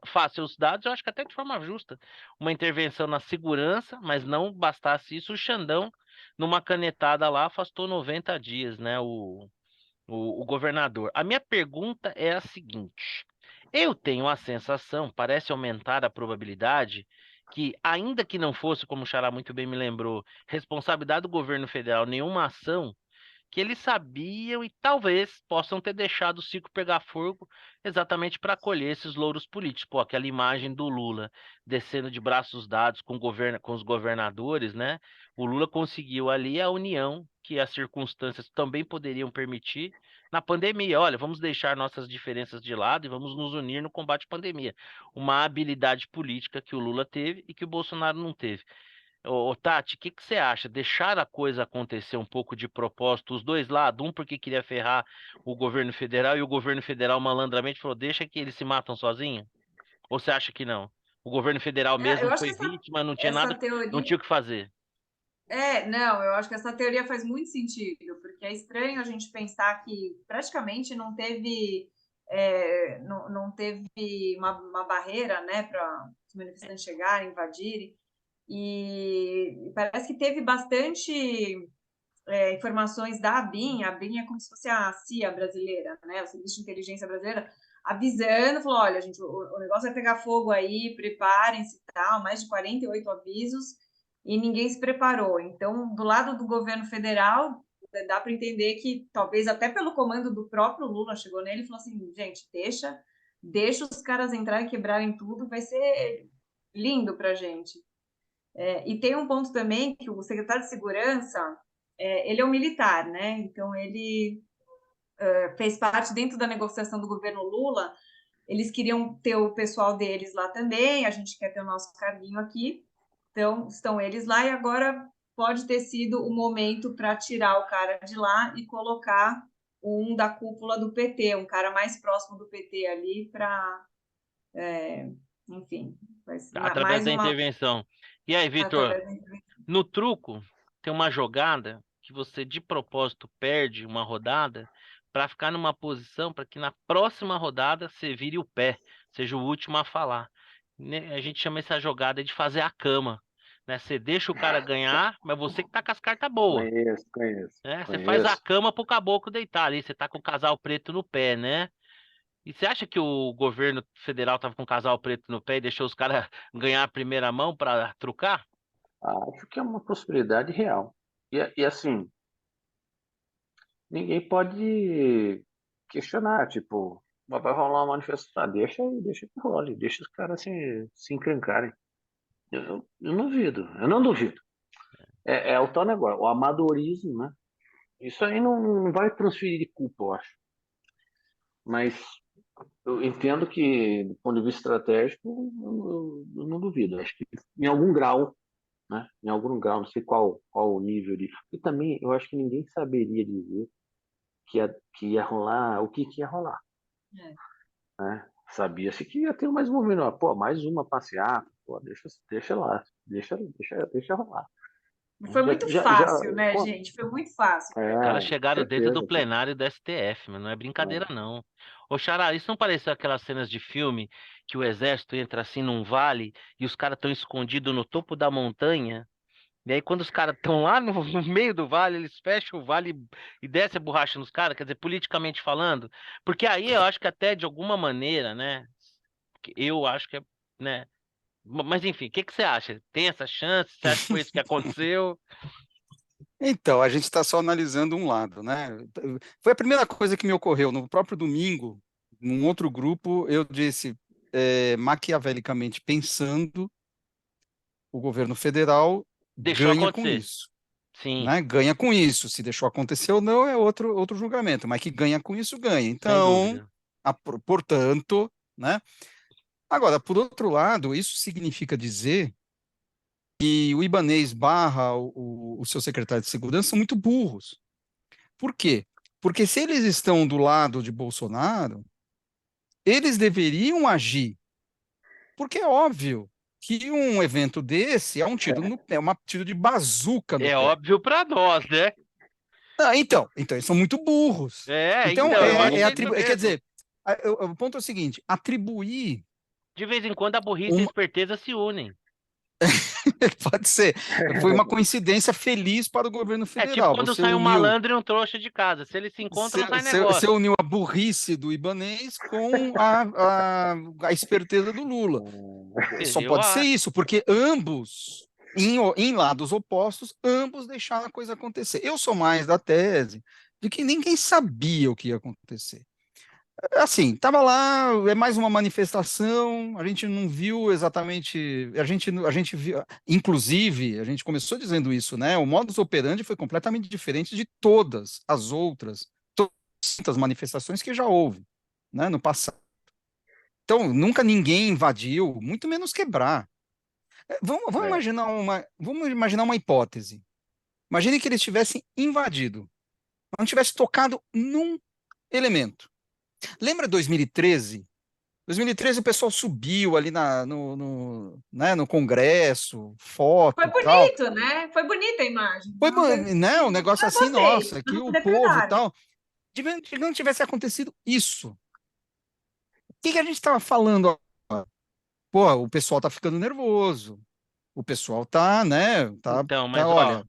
A: face aos dados, eu acho que até de forma justa, uma intervenção na segurança, mas não bastasse isso, o Xandão numa canetada lá, afastou 90 dias, né, o governador. A minha pergunta é a seguinte: eu tenho a sensação, parece aumentar a probabilidade, que, ainda que não fosse, como o Xará muito bem me lembrou, responsabilidade do governo federal, nenhuma ação, que eles sabiam e talvez possam ter deixado o circo pegar fogo exatamente para colher esses louros políticos. Pô, aquela imagem do Lula descendo de braços dados com os governadores, né? O Lula conseguiu ali a união que as circunstâncias também poderiam permitir na pandemia. Olha, vamos deixar nossas diferenças de lado e vamos nos unir no combate à pandemia. Uma habilidade política que o Lula teve e que o Bolsonaro não teve. Ô, Tati, o que você acha? Deixar a coisa acontecer um pouco de propósito, os dois lados, um porque queria ferrar o governo federal e o governo federal malandramente falou, deixa que eles se matam sozinhos? Ou você acha que não? O governo federal
C: Eu
A: mesmo
C: acho que
A: foi vítima, não tinha
C: essa
A: nada, não
C: teoria.
A: tinha o que fazer.
C: Não, eu acho que essa teoria faz muito sentido, porque é estranho a gente pensar que praticamente não teve, não teve uma barreira, né, para os manifestantes chegarem, invadirem, e parece que teve bastante informações da ABIN. A ABIN é como se fosse a CIA brasileira, né, o Serviço de Inteligência Brasileira, avisando, falou, olha, gente, o negócio vai pegar fogo aí, preparem-se e tal, mais de 48 avisos, e ninguém se preparou. Então, do lado do governo federal, dá para entender que, talvez até pelo comando do próprio Lula, chegou nele e falou assim, gente, deixa os caras entrarem e quebrarem tudo, vai ser lindo para a gente. E tem um ponto também que o secretário de Segurança, ele é um militar, né? Então, ele fez parte dentro da negociação do governo Lula. Eles queriam ter o pessoal deles lá também, a gente quer ter o nosso carguinho aqui, então estão eles lá, e agora pode ter sido o momento para tirar o cara de lá e colocar um da cúpula do PT, um cara mais próximo do PT ali, para, enfim,
A: Através
C: mais
A: da
C: uma.
A: intervenção. E aí, Vitor,
C: Através da.
A: no truco, tem uma jogada que você de propósito perde uma rodada para ficar numa posição para que na próxima rodada você vire o pé, seja o último a falar. A gente chama essa jogada de fazer a cama, né? Você deixa o cara ganhar, mas você que tá com as cartas boas, né? Você faz a
B: Conheço.
A: cama pro caboclo deitar ali, você tá com o casal preto no pé, né? E você acha que o governo federal tava com o casal preto no pé e deixou os caras ganhar a primeira mão para trucar?
B: Acho que é uma possibilidade real. E assim, ninguém pode questionar, tipo, vai rolar uma manifestação, deixa que role, deixa os caras se encrencarem. Eu não duvido. É o tal negócio, o amadorismo, né? Isso aí não vai transferir de culpa, eu acho. Mas eu entendo que, do ponto de vista estratégico, eu não duvido. Acho que em algum grau, né? Em algum grau, não sei qual o nível de. E também eu acho que ninguém saberia dizer que ia rolar, o que ia rolar,
C: É.
B: né? Sabia-se que ia ter mais um movimento, pô, mais uma passeata, pô, deixa lá, deixa rolar.
C: Foi muito fácil, né,
B: Pô,
C: gente? Foi muito fácil
A: Os
C: para
A: caras
C: eles.
A: chegaram dentro do
B: certeza.
A: plenário do STF, mas não é brincadeira, não. Ô, Xará, isso não pareceu aquelas cenas de filme que o exército entra assim num vale e os caras estão escondidos no topo da montanha? E aí, quando os caras estão lá no meio do vale, eles fecham o vale e descem a borracha nos caras, quer dizer, politicamente falando? Porque aí eu acho que até de alguma maneira, né? Eu acho que é, né? Mas enfim, o que que você acha? Tem essa chance? Você acha que foi isso que aconteceu?
D: Então, a gente está só analisando um lado, né? Foi a primeira coisa que me ocorreu. No próprio domingo, num outro grupo, eu disse, maquiavelicamente pensando, o governo federal
A: Deixou
D: ganha com
A: acontecer.
D: isso,
A: Sim,
D: né? Ganha com isso. Se deixou acontecer ou não é outro julgamento, mas que ganha com isso, ganha.
A: sem
D: Então,
A: dúvida.
D: portanto, né? Agora, por outro lado, isso significa dizer que o Ibanez barra o seu secretário de segurança são muito burros. Por quê? Porque se eles estão do lado de Bolsonaro, eles deveriam agir, porque é óbvio que um evento desse é um tiro no pé, uma tiro de bazuca no
A: É
D: pé.
A: óbvio para nós, né?
D: Então eles são muito burros. Então,
A: Então, eu acho que é isso
D: quer
A: mesmo.
D: dizer, o ponto é o seguinte: atribuir
A: De vez em quando a burrice e a
D: uma,
A: esperteza se unem.
D: Pode ser. Foi uma coincidência feliz para o governo
A: É tipo
D: federal.
A: quando
D: Você
A: sai um
D: uniu,
A: malandro e um trouxa de casa. Se eles se encontram, não sai
D: você
A: negócio.
D: uniu a burrice do Ibanez com a esperteza do Lula. Só
A: Eu
D: pode ser
A: acho.
D: isso, porque ambos, em lados opostos, ambos deixaram a coisa acontecer. Eu sou mais da tese de que ninguém sabia o que ia acontecer. Assim, estava lá, é mais uma manifestação, a gente não viu exatamente, a gente viu, inclusive, a gente começou dizendo isso, né? O modus operandi foi completamente diferente de todas as outras, tantas manifestações que já houve, né, no passado. Então, nunca ninguém invadiu, muito menos quebrar.
B: É,
D: Vamos imaginar uma hipótese. Imagine que eles tivessem invadido, mas não tivesse tocado num elemento. Lembra 2013? 2013 o pessoal subiu ali né, no Congresso,
C: Foi
D: foto, tal.
C: bonito, né? Foi bonita a imagem.
D: Foi, né, um negócio
C: Eu
D: assim,
C: gostei.
D: nossa, que o povo,
C: Detalhe.
D: tal. Se não tivesse acontecido isso, o que que a gente estava falando? Pô, o pessoal tá ficando nervoso. O pessoal tá, né,
A: Então,
D: tá,
A: mas ó,
D: olha,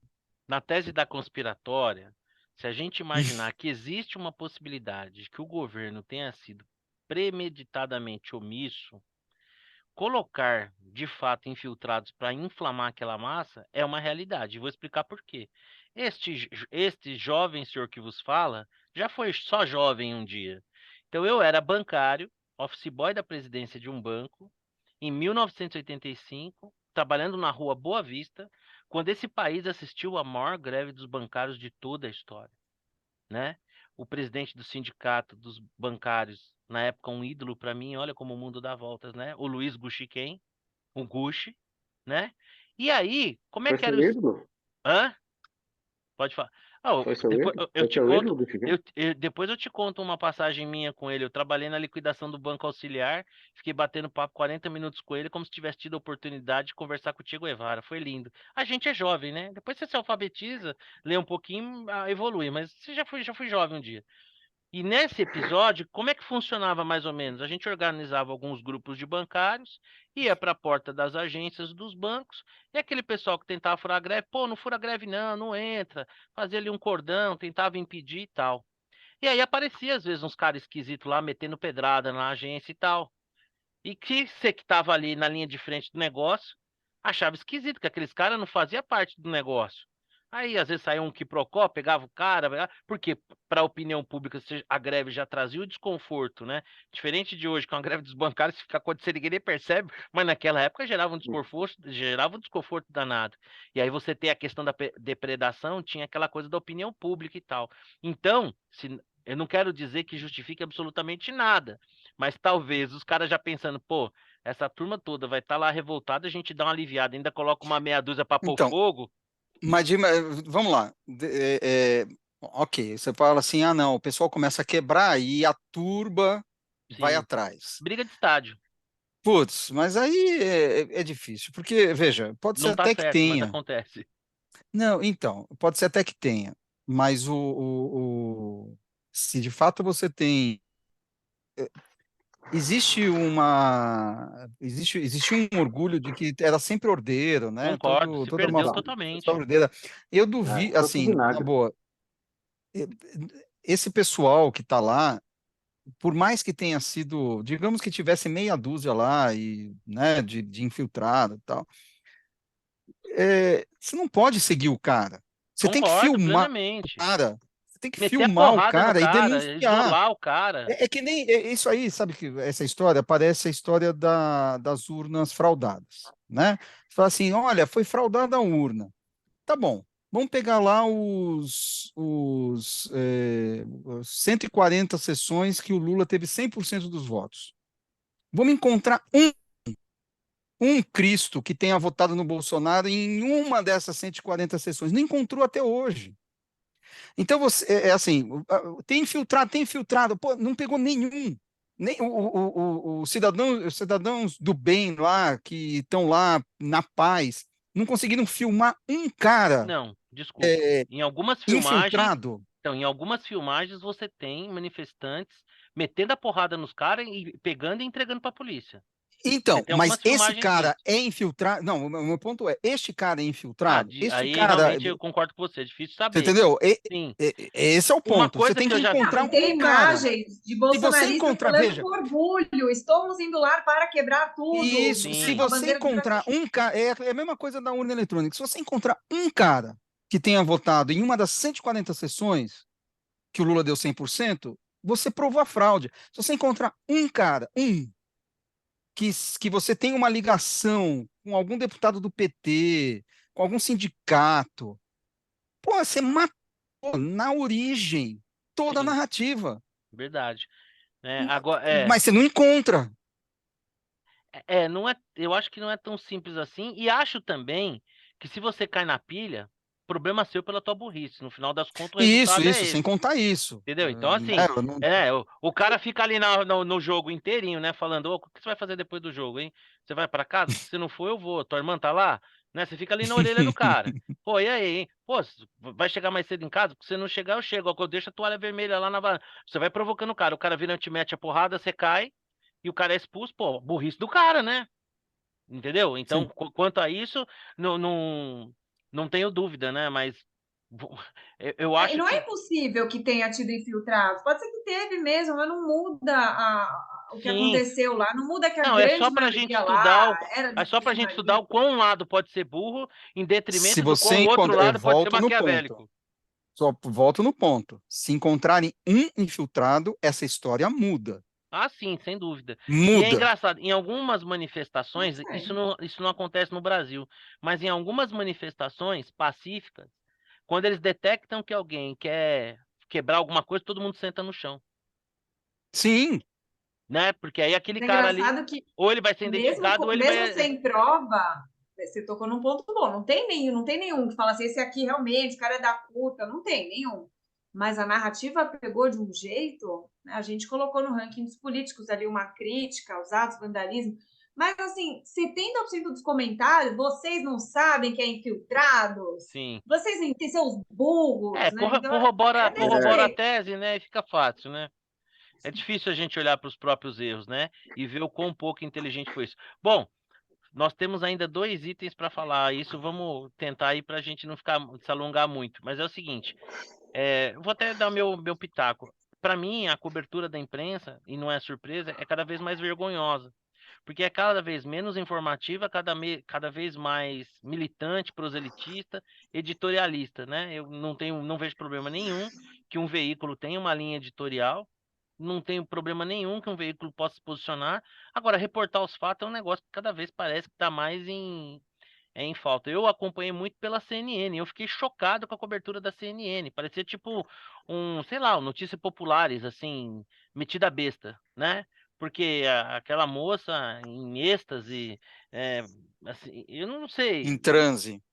A: na tese da conspiratória, se a gente imaginar que existe uma possibilidade de que o governo tenha sido premeditadamente omisso, colocar de fato infiltrados para inflamar aquela massa é uma realidade. Vou explicar por quê. Este jovem senhor que vos fala já foi só jovem um dia. Então eu era bancário, office boy da presidência de um banco, em 1985, trabalhando na rua Boa Vista, quando esse país assistiu à maior greve dos bancários de toda a história, né? O presidente do sindicato dos bancários, na época um ídolo para mim, olha como o mundo dá voltas, né? O Luiz Guxiquem, o Gucci, né? E aí, como é
B: foi
A: que era
B: seu
A: os...
B: ídolo?
A: Hã? Pode falar. Ah,
B: Foi seu
A: depois
B: ídolo?
A: eu
B: Foi
A: te
B: seu
A: conto,
B: ídolo do Figueiredo?
A: depois eu te conto uma passagem minha com ele. Eu trabalhei na liquidação do Banco Auxiliar, fiquei batendo papo 40 minutos com ele, como se tivesse tido a oportunidade de conversar com o Che Guevara. Foi lindo. A gente é jovem, né? Depois você se alfabetiza, lê um pouquinho, evolui. Mas você já fui jovem um dia. E nesse episódio, como é que funcionava mais ou menos? A gente organizava alguns grupos de bancários, ia para a porta das agências dos bancos, e aquele pessoal que tentava furar a greve, pô, não fura a greve não, não entra, fazia ali um cordão, tentava impedir e tal. E aí aparecia às vezes uns caras esquisitos lá metendo pedrada na agência e tal. E que você que estava ali na linha de frente do negócio achava esquisito, que aqueles caras não faziam parte do negócio. Aí, às vezes, saía um quiprocó, pegava o cara, porque para a opinião pública a greve já trazia o desconforto, né? Diferente de hoje, com a greve dos bancários, se fica acontecendo, ninguém nem percebe, mas naquela época gerava um desconforto danado. E aí você tem a questão da depredação, tinha aquela coisa da opinião pública e tal. Então, eu não quero dizer que justifique absolutamente nada, mas talvez os caras já pensando, pô, essa turma toda vai estar lá revoltada, a gente dá uma aliviada, ainda coloca uma meia dúzia para pôr
D: então,
A: fogo.
D: vamos lá. Ok, você fala assim, ah, não, o pessoal começa a quebrar e a turba vai
A: Sim,
D: atrás.
A: briga de estádio.
D: Putz, mas aí é difícil, porque, veja, pode ser
A: Não tá
D: até que
A: certo, mas
D: tenha.
A: acontece.
D: Não, então, pode ser até que tenha, mas se de fato você tem. Existe um orgulho de que era sempre ordeiro, né?
A: Concordo, se
D: Toda uma
A: perdeu
B: Não,
A: totalmente.
D: ordeira. Eu
B: é,
D: duvido,
B: foi pro
D: assim, na
B: vinagre.
D: boa, e- esse pessoal que está lá, por mais que tenha sido, digamos que tivesse meia dúzia lá e, né, de infiltrado e tal, você não pode seguir o cara. Você tem que
A: Concordo
D: filmar o
A: plenamente.
D: cara. Você tem que
A: Meter a
D: filmar o
A: porrada no
D: cara e
A: cara,
D: denunciar.
A: isolar o cara.
D: É que nem isso aí, sabe que essa história parece a história das urnas fraudadas, né? Você fala assim, olha, foi fraudada a urna. Tá bom, vamos pegar lá os 140 sessões que o Lula teve 100% dos votos. Vamos encontrar um Cristo que tenha votado no Bolsonaro em uma dessas 140 sessões. Não encontrou até hoje. Então, é assim, tem infiltrado, pô, não pegou nenhum. Nem o cidadão, os cidadãos do bem lá, que estão lá na paz, não conseguiram filmar um cara
A: Não, desculpa. Em algumas filmagens,
D: infiltrado.
A: então, em algumas filmagens você tem manifestantes metendo a porrada nos caras e pegando e entregando para a polícia.
D: Então,
A: Tem
D: mas
A: algumas
D: esse
A: filmagens
D: cara
A: disso.
D: é infiltrado? Não, o meu ponto é, este cara é infiltrado? Este
A: Aí
D: cara,
A: realmente eu concordo com você, é difícil
D: você
A: saber.
D: entendeu?
A: Sim.
D: Esse é o
A: Uma
D: ponto. Você
A: coisa
D: tem
A: que
D: que
A: eu já vi.
D: encontrar
C: E tem
D: um cara.
C: imagens de
D: Se você
C: bolsonaristas
D: encontrar,
C: falando
D: veja,
C: com orgulho, estamos indo lá para quebrar tudo,
D: isso, se
A: Sim.
C: com a
D: você
C: bandeira do Brasil.
D: encontrar um cara, é a mesma coisa da urna eletrônica. Se você encontrar um cara que tenha votado em uma das 140 sessões que o Lula deu 100%, você provou a fraude. Se você encontrar um cara, que você tem uma ligação com algum deputado do PT, com algum sindicato, pô, você matou na origem toda a
A: Sim,
D: narrativa.
A: verdade. Agora,
D: Mas você não encontra.
A: não é, eu acho que não é tão simples assim, e acho também que se você cai na pilha, problema seu pela tua burrice. No final das contas, o resultado é
D: Sem
A: esse.
D: contar isso.
A: Entendeu? Então, assim,
D: É, eu não-
A: o cara fica ali no jogo inteirinho, né? Falando, ô, o que você vai fazer depois do jogo, hein? Você vai pra casa? Se não for, eu vou. Tua irmã tá lá? Né? Você fica ali na orelha do cara. Pô, e aí, hein? Pô, vai chegar mais cedo em casa? Porque se não chegar, eu chego. Ó, eu deixo a toalha vermelha lá na varanda. Você vai provocando o cara vira, te mete a porrada, você cai e o cara é expulso. Pô, burrice do cara, né? Entendeu? Então,
D: Sim.
A: quanto a isso, não tenho dúvida, né? Mas vo- eu
C: E
A: acho
C: não é
A: que
C: impossível que tenha tido infiltrados. Pode ser que teve mesmo, mas não muda o que
A: sim.
C: aconteceu lá. Não muda que a
A: Não, é só
C: grande
A: para a gente
C: maioria
A: estudar,
C: lá era
A: é
C: de
A: só para a gente estudar
C: bolsonarismo.
A: o quão um lado pode ser burro, em
D: Se
A: detrimento do
D: você
A: quão o outro
D: encontra,
A: lado pode ser
D: volto no ponto.
A: maquiavélico.
D: Só volto no ponto. Se encontrarem um infiltrado, essa história muda.
A: Ah, sim, sem dúvida. E é
D: Muda.
A: engraçado, em algumas
C: Não
A: manifestações,
C: sei.
A: isso não acontece no Brasil, mas em algumas manifestações pacíficas, quando eles detectam que alguém quer quebrar alguma coisa, todo mundo senta no chão,
D: Sim,
A: né? Porque aí aquele
C: Mas é
A: cara ali,
C: engraçado que
A: ou ele vai ser
C: mesmo,
A: identificado, ou ele
C: mesmo
A: vai.
C: sem prova, você tocou num ponto bom. Não tem nenhum que fala assim, esse aqui realmente, o cara é da CUTA, não tem nenhum. Mas a narrativa pegou de um jeito, né? A gente colocou no ranking dos políticos ali uma crítica aos atos, vandalismo. Mas, assim, 70% dos comentários, vocês não sabem que é infiltrados,
A: Sim.
C: vocês não têm seus burros, né? Então, é desse
A: Corrobora a
C: jeito.
A: tese, né? E fica fácil, né? É difícil a gente olhar para os próprios erros, né? E ver o quão pouco inteligente foi isso. Bom, nós temos ainda 2 itens para falar. Isso vamos tentar aí para a gente não ficar se alongar muito. Mas é o seguinte, vou até dar meu pitaco. Para mim, a cobertura da imprensa, e não é surpresa, é cada vez mais vergonhosa. Porque é cada vez menos informativa, cada vez mais militante, proselitista, editorialista, né? Eu não vejo problema nenhum que um veículo tenha uma linha editorial, não tenho problema nenhum que um veículo possa se posicionar. Agora, reportar os fatos é um negócio que cada vez parece que está mais em falta. Eu acompanhei muito pela CNN, eu fiquei chocado com a cobertura da CNN. Parecia tipo sei lá, Notícias Populares, assim, metida besta, né? Porque aquela moça em êxtase, assim, eu não
D: em
A: sei.
D: transe.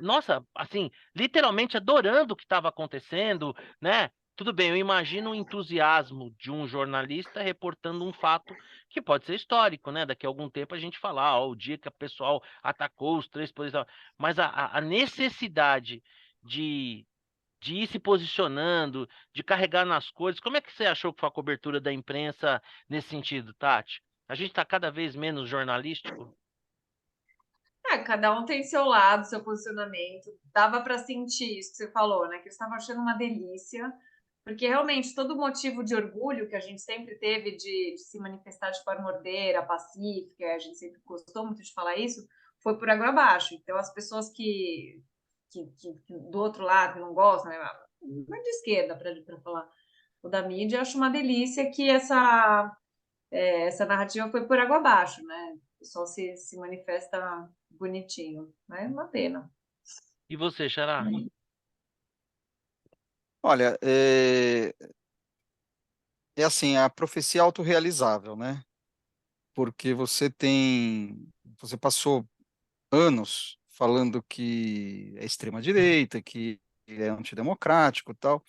A: Nossa, assim, literalmente adorando o que estava acontecendo, né? Tudo bem, eu imagino o entusiasmo de um jornalista reportando um fato que pode ser histórico, né? Daqui a algum tempo a gente falar, ó, o dia que o pessoal atacou os 3 policiais. Mas a necessidade de, de ir se posicionando, de carregar nas coisas, como é que você achou que foi a cobertura da imprensa nesse sentido, Tati? A gente está cada vez menos jornalístico?
C: Cada um tem seu lado, seu posicionamento. Dava para sentir isso que você falou, né? Que eles estavam achando uma delícia, porque realmente todo motivo de orgulho que a gente sempre teve de se manifestar de forma ordeira, pacífica, a gente sempre gostou muito de falar isso, foi por água abaixo. Então, as pessoas que do outro lado que não gostam, né? Não é de esquerda, para falar, o da mídia, eu acho uma delícia que essa narrativa foi por água abaixo, né? O pessoal se manifesta bonitinho, né? É uma pena.
A: E você, Xará?
D: Olha, é assim, a profecia autorrealizável, né? Porque você passou anos falando que é extrema-direita, que é antidemocrático e tal,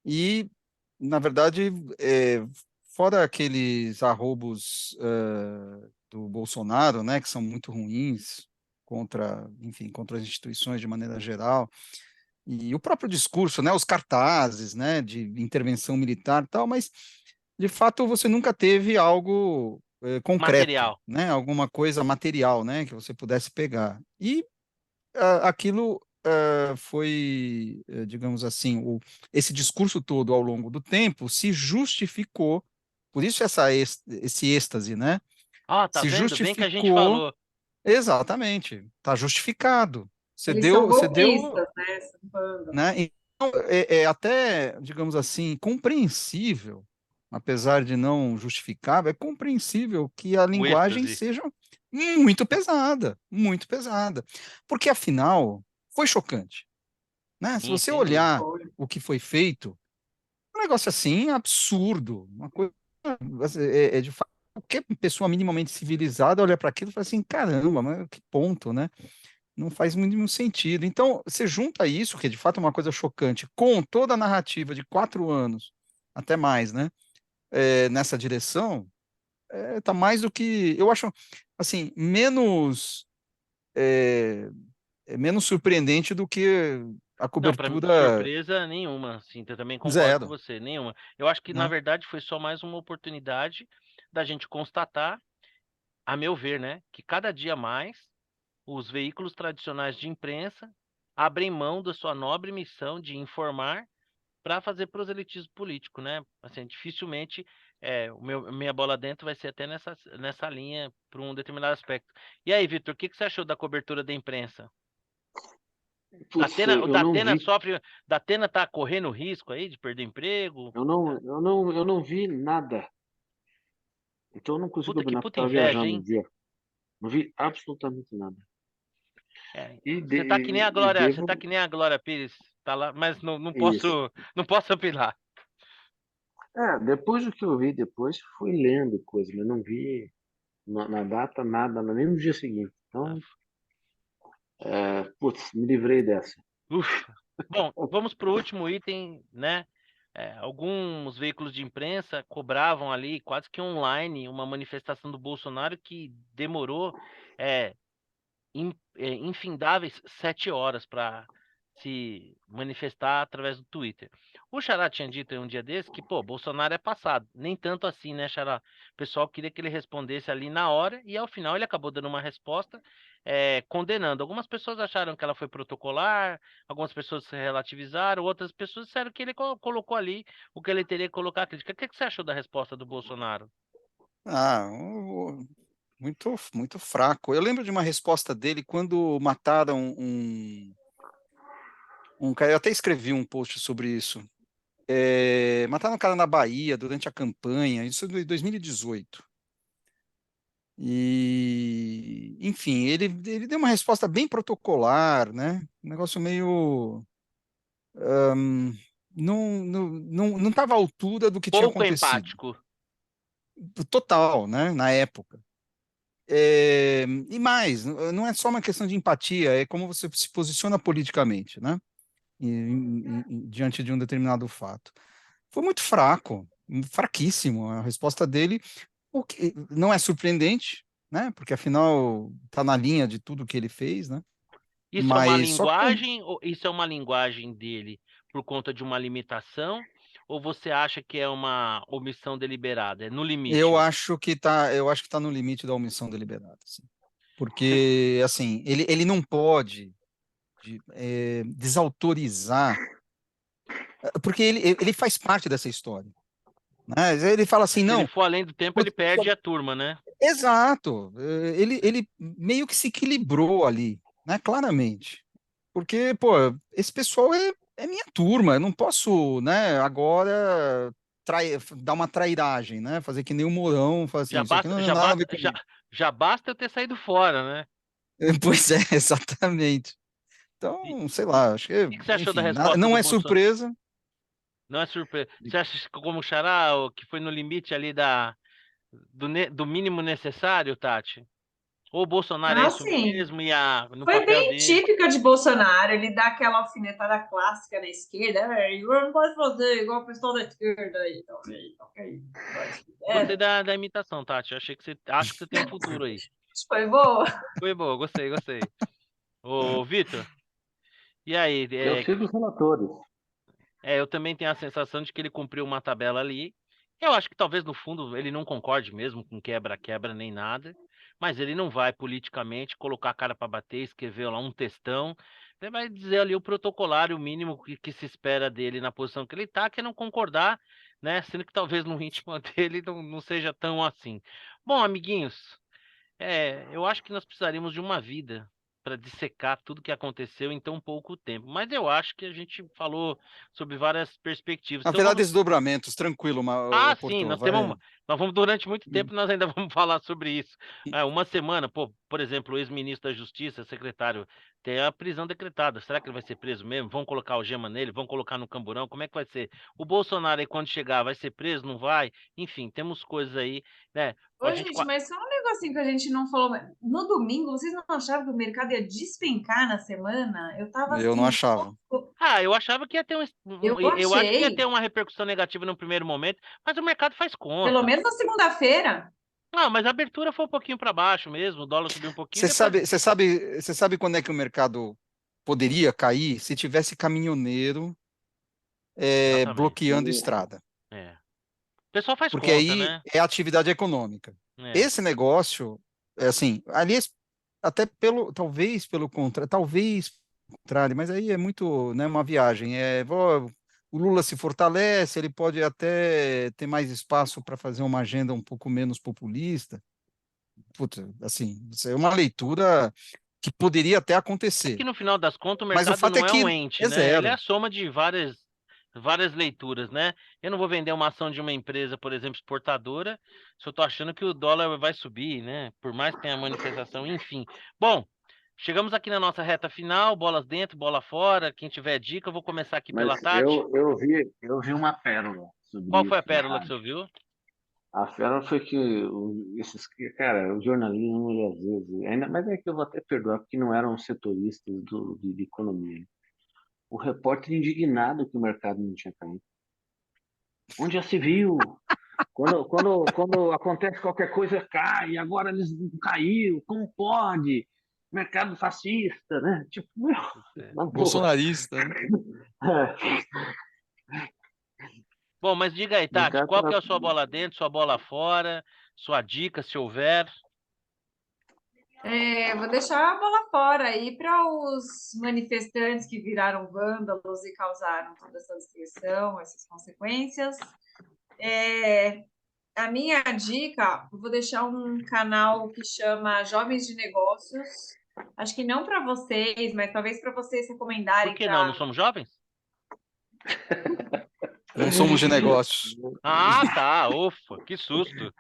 D: e, na verdade, fora aqueles arrobos do Bolsonaro, né, que são muito ruins contra, enfim, contra as instituições de maneira geral, e o próprio discurso, né, os cartazes, né, de intervenção militar e tal, mas, de fato, você nunca teve algo concreto,
A: Material.
D: né? Alguma coisa material, né? Que você pudesse pegar. E aquilo foi, digamos assim, esse discurso todo ao longo do tempo se justificou, por isso esse êxtase, né?
A: Ó, tá
D: Se
A: vendo? Bem que a gente
D: justificou,
A: falou.
D: exatamente, está justificado.
C: Eles são
D: Você deu,
C: golpistas, né? Essa banda.
D: né? Então, é até, digamos assim, compreensível, apesar de não justificável, é compreensível que a
A: O
D: linguagem
A: êxtase.
D: seja muito pesada, porque afinal foi chocante, né? Se
A: Sim,
D: você
A: sem dúvida.
D: olhar o que foi feito, um negócio assim absurdo, uma coisa de fato, qualquer pessoa minimamente civilizada olha para aquilo e fala assim, caramba, mas que ponto, né? Não faz muito sentido. Então, você junta isso, que é de fato uma coisa chocante, com toda a narrativa de 4 anos, até mais, né? Nessa direção, tá mais do que. Eu acho, assim, menos surpreendente do que a
A: Não, para mim,
D: cobertura
A: surpresa nenhuma, assim, eu também concordo com
D: zero,
A: você, nenhuma. Eu acho que, na
D: né?
A: verdade, foi só mais uma oportunidade da gente constatar, a meu ver, né, que cada dia mais os veículos tradicionais de imprensa abrem mão da sua nobre missão de informar para fazer proselitismo político, né? Assim, dificilmente minha bola dentro vai ser até nessa linha para um determinado aspecto. E aí, Vitor, o que você achou da cobertura da imprensa?
B: Putz,
A: O
B: eu não
A: Datena
B: vi,
A: sofre, Datena tá correndo risco aí de perder emprego?
B: eu não vi nada. Então eu não consigo
A: Puta que
B: opinar porque
A: puta
B: estava
A: inveja,
B: viajando no
A: hein?
B: dia. Não vi absolutamente nada.
A: Você tá que nem a
B: E
A: Glória, você
B: devo
A: tá que nem a Glória Pires, tá lá, mas não
B: isso.
A: posso, não posso opinar.
B: Depois do que eu vi depois, fui lendo coisa, mas não vi na data nada, nem no dia seguinte.
A: Ah,
B: Então, putz, me livrei dessa.
A: ufa. Bom, vamos para o último item, né? Alguns veículos de imprensa cobravam ali quase que online uma manifestação do Bolsonaro que demorou infindáveis 7 horas para se manifestar através do Twitter. O Xará tinha dito em um dia desse que, pô, Bolsonaro é passado. Nem tanto assim, né, Xará? O pessoal queria que ele respondesse ali na hora e ao final ele acabou dando uma resposta condenando. Algumas pessoas acharam que ela foi protocolar, algumas pessoas se relativizaram, outras pessoas disseram que ele colocou ali o que ele teria que colocar a crítica. O que você achou da resposta do Bolsonaro?
D: Muito, muito fraco. Eu lembro de uma resposta dele quando mataram um cara, eu até escrevi um post sobre isso. Mataram um cara na Bahia durante a campanha, isso em 2018. Enfim, ele deu uma resposta bem protocolar, né? Um negócio meio. Não estava à altura do que tinha
A: Pouco
D: acontecido.
A: empático.
D: Total, né? Na época. E mais, não é só uma questão de empatia, é como você se posiciona politicamente, né? Diante de um determinado fato. Foi muito fraco, fraquíssimo a resposta dele, o que não é surpreendente, né? Porque afinal está na linha de tudo que ele fez, né?
A: Isso é uma
D: Mas só com
A: linguagem, ou isso é uma linguagem dele por conta de uma limitação, ou você acha que é uma omissão deliberada? É no limite?
D: eu acho que tá no limite da omissão deliberada, assim.
A: Você-
D: Porque assim, ele não pode desautorizar, porque ele faz parte dessa história, né? Ele fala assim,
A: Se ele
D: não,
A: for além do tempo, ele perde a turma, né?
D: exato, ele meio que se equilibrou ali, né? Claramente. Porque, pô, esse pessoal é minha turma, eu não posso, né, agora dar uma trairagem, né? Fazer que nem o Mourão, falar assim,
A: Já
D: isso aqui não
A: basta,
D: tem
A: já
D: nada a ver
A: basta, já,
D: comigo.
A: já basta eu ter saído fora, né?
D: Pois é, exatamente.
A: E
D: Então, sei lá, acho que,
A: o que você achou da
D: enfim,
A: resposta
D: não
A: do
D: é
A: Bolsonaro?
D: surpresa.
A: Não é surpresa. Você acha que como o Xará, que foi no limite ali do mínimo necessário, Tati? Ou o Bolsonaro é isso
C: Assim,
A: mesmo no
C: foi
A: papel
C: bem
A: dele?
C: típica de Bolsonaro, ele dá aquela alfinetada clássica na esquerda, eu não posso fazer igual o pessoal da esquerda aí, ok, ok.
A: Gostei
C: É,
A: da imitação, Tati. Acho que você tem um futuro aí.
C: foi boa.
A: Foi boa, gostei, gostei. Ô, Vitor, e aí?
B: Eu sei dos relatores.
A: Eu também tenho a sensação de que ele cumpriu uma tabela ali, Eu acho que talvez no fundo ele não concorde mesmo com quebra-quebra nem nada, mas ele não vai politicamente colocar a cara para bater, escrever lá um textão. Ele vai dizer ali o protocolário mínimo que se espera dele na posição que ele está, que é não concordar, né? Sendo que talvez no íntimo dele não seja tão assim. Bom, amiguinhos, eu acho que nós precisaríamos de uma vida para dissecar tudo que aconteceu em tão pouco tempo. Mas eu acho que a gente falou sobre várias perspectivas. Então
D: Haverá
A: vamos.
D: desdobramentos, tranquilo,
A: Ah,
D: o
A: sim,
D: Porto,
A: nós temos
D: vai.
A: nós vamos durante muito tempo, nós ainda vamos falar sobre isso. Uma semana, pô, por exemplo, o ex-ministro da Justiça, secretário, tem a prisão decretada. Será que ele vai ser preso mesmo? Vão colocar algema nele? Vão colocar no camburão? Como é que vai ser? O Bolsonaro aí, quando chegar, vai ser preso? Não vai? Enfim, temos coisas aí, né? A
C: Ô,
A: gente.
C: gente, mas só um negocinho que a gente não falou. No domingo, vocês não achavam que o mercado ia despencar na semana? Eu tava
D: Eu não
C: assim,
D: achava.
A: Ah, eu achava que ia ter
C: eu
A: eu acho que ia ter
C: achei,
A: uma repercussão negativa no primeiro momento, mas o mercado faz
C: pelo
A: conta.
C: menos na segunda-feira.
A: Não, mas a abertura foi um pouquinho para baixo mesmo, o dólar subiu um pouquinho,
D: Você
A: depois.
D: sabe, você sabe, você sabe quando é que o mercado poderia cair? Se tivesse caminhoneiro
A: Exatamente.
D: bloqueando estrada.
A: É. O pessoal faz
D: Porque
A: conta,
D: aí
A: né?
D: é atividade econômica.
A: É.
D: Esse negócio, assim, aliás, até talvez pelo contrário, mas aí é muito, né, uma viagem. O Lula se fortalece, ele pode até ter mais espaço para fazer uma agenda um pouco menos populista. Puta, assim, isso é uma leitura que poderia até
A: É que
D: acontecer.
A: no final das contas o
D: Mas o
A: mercado
D: fato é
A: não é um
D: que
A: ente,
D: é
A: né? Ele é a
D: zero.
A: soma de várias leituras, né? Eu não vou vender uma ação de uma empresa, por exemplo, exportadora, se eu tô achando que o dólar vai subir, né? Por mais que tenha manifestação, enfim. Bom, chegamos aqui na nossa reta final, bolas dentro, bola fora. Quem tiver dica, eu vou começar aqui
B: Mas
A: pela Tati.
B: eu vi uma pérola
A: Qual
B: sobre
A: foi a
B: isso na
A: pérola que
B: rádio.
A: você ouviu?
B: A pérola foi que cara, o jornalismo, ele às vezes, ainda mais é que eu vou até perdoar, porque não eram setoristas de economia. O repórter indignado que o mercado não tinha caído. Onde já se viu? Quando acontece qualquer coisa, cai, agora eles caiu, como pode? Mercado fascista, né? Tipo, meu,
A: É.
B: na boa.
D: Bolsonarista, né?
A: Bom, mas diga aí,
B: O
A: Tati,
B: mercado
A: qual que
B: tava.
A: é a sua bola dentro, sua bola fora, sua dica, se houver?
C: Vou deixar a bola fora aí para os manifestantes que viraram vândalos e causaram toda essa destruição, essas consequências. A minha dica, eu vou deixar um canal que chama Jovens de Negócios. Acho que não para vocês, mas talvez para vocês
A: Por
C: recomendarem
A: que não? Não
C: para.
A: somos jovens?
D: Não somos de negócios.
A: Ah, tá. Ufa, que susto.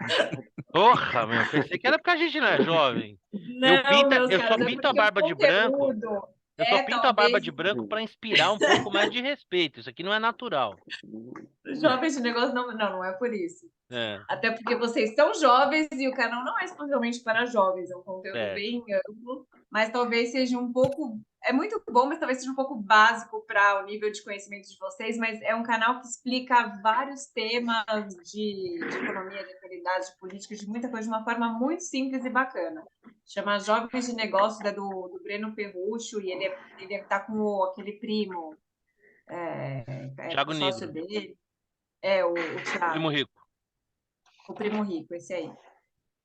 A: Porra, meu. Pensei que era porque a gente não é jovem.
C: Não, meus
A: Eu só
C: caros, é
A: pinto a
C: porque o
A: barba de branco.
C: conteúdo
A: Eu só pinto a barba
C: talvez
A: de branco para inspirar um pouco mais de respeito. Isso aqui não é natural.
C: jovens de negócio não é por isso.
A: É,
C: Até porque vocês são jovens e o canal não é exclusivamente para jovens, é um conteúdo
A: certo.
C: bem amplo, mas talvez seja um pouco. É muito bom, mas talvez seja um pouco básico para o nível de conhecimento de vocês, mas é um canal que explica vários temas de economia, de atualidade, de política, de muita coisa, de uma forma muito simples e bacana. Chama Jovens de Negócios, é do Breno Perrucho, e ele tá com aquele primo,
A: Thiago
C: sócio
A: Negro,
C: dele, o
A: primo
C: Thiago,
A: rico.
C: o primo rico, esse aí.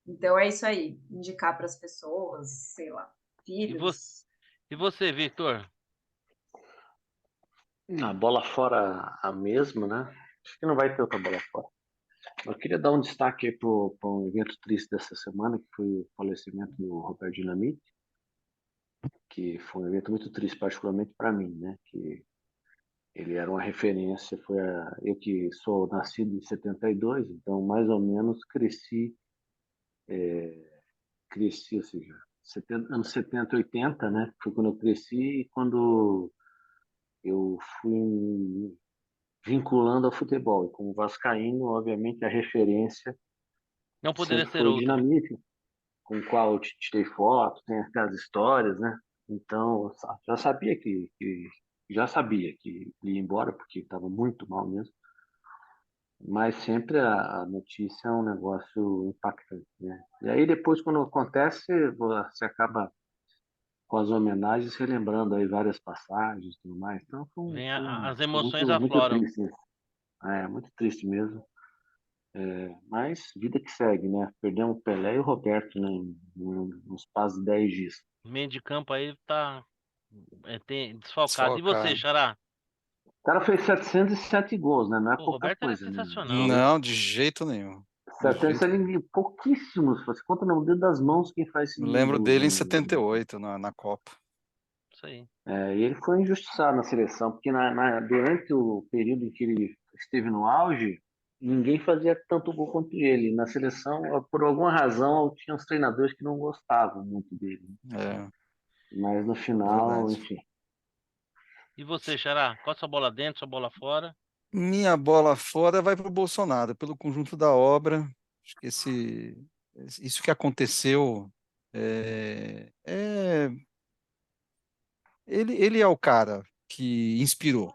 C: Então é isso aí, indicar para as pessoas, sei lá,
A: E você,
C: filhos.
A: e você, Victor?
B: A bola fora a mesma, né? Acho que não vai ter outra bola fora. Eu queria dar um destaque para um evento triste dessa semana, que foi o falecimento do Roberto Dinamite, que foi um evento muito triste, particularmente para mim, né? Que ele era uma referência, eu que sou nascido em 72, então mais ou menos cresci, ou seja, anos 70, 80, né? Foi quando eu cresci e quando eu fui vinculando ao futebol. E como vascaíno, obviamente, a referência
A: Não poderia
B: sempre
A: ser
B: foi o
A: outra.
B: Dinamite, com o qual eu tirei foto, tem aquelas histórias, né? Então, já sabia já sabia que ele ia embora, porque estava muito mal mesmo. Mas sempre a notícia é um negócio impactante, né? E aí depois, quando acontece, você acaba com as homenagens relembrando aí várias passagens e tudo mais. Então
A: As
B: foi
A: emoções
B: muito
A: afloram.
B: triste isso. É, muito triste mesmo. Mas vida que segue, né? Perdemos o Pelé e o Roberto, né? Nos espaço de 10 dias.
A: O meio de campo aí tá desfalcado. E você,
D: Desfalcado.
A: Xará?
B: O cara fez 707 gols, né? Não é
A: O
B: pouca
A: Roberto era
B: coisa, né?
A: sensacional.
D: Não, de jeito nenhum. De jeito nenhum.
B: 707 pouquíssimos. Você conta no dedo das mãos quem faz esse
D: Eu
B: número de
D: lembro
B: gols,
D: dele em
B: né?
D: 78, na Copa.
A: Isso aí.
B: E ele foi injustiçado na seleção, porque durante o período em que ele esteve no auge, ninguém fazia tanto gol quanto ele. Na seleção, por alguma razão, tinha os treinadores que não gostavam muito dele.
D: É,
B: Mas no final,
D: verdade.
B: enfim.
A: E você, Xará? Qual a sua bola dentro, sua bola fora?
D: Minha bola fora vai para o Bolsonaro, pelo conjunto da obra. Acho que isso que aconteceu ele é o cara que inspirou,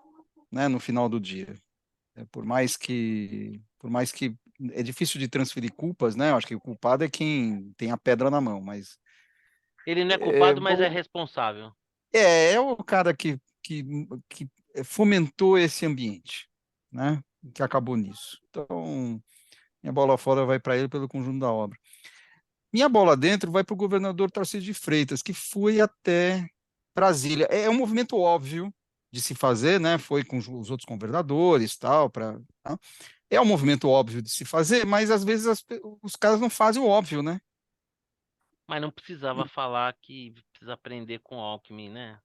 D: né, no final do dia. Por mais que é difícil de transferir culpas, né? Eu acho que o culpado é quem tem a pedra na mão, mas
A: Ele não é
D: é,
A: culpado, mas é
D: bom,
A: responsável.
D: é o cara que fomentou esse ambiente, né? Que acabou nisso. Então, minha bola fora vai para ele pelo conjunto da obra. Minha bola dentro vai para o governador Tarcísio de Freitas, que foi até Brasília. É um movimento óbvio de se fazer, né? Foi com os outros governadores, tal, para. É um movimento óbvio de se fazer, mas às vezes os caras não fazem o óbvio, né?
A: Mas não precisava falar que precisa aprender com o Alckmin, né?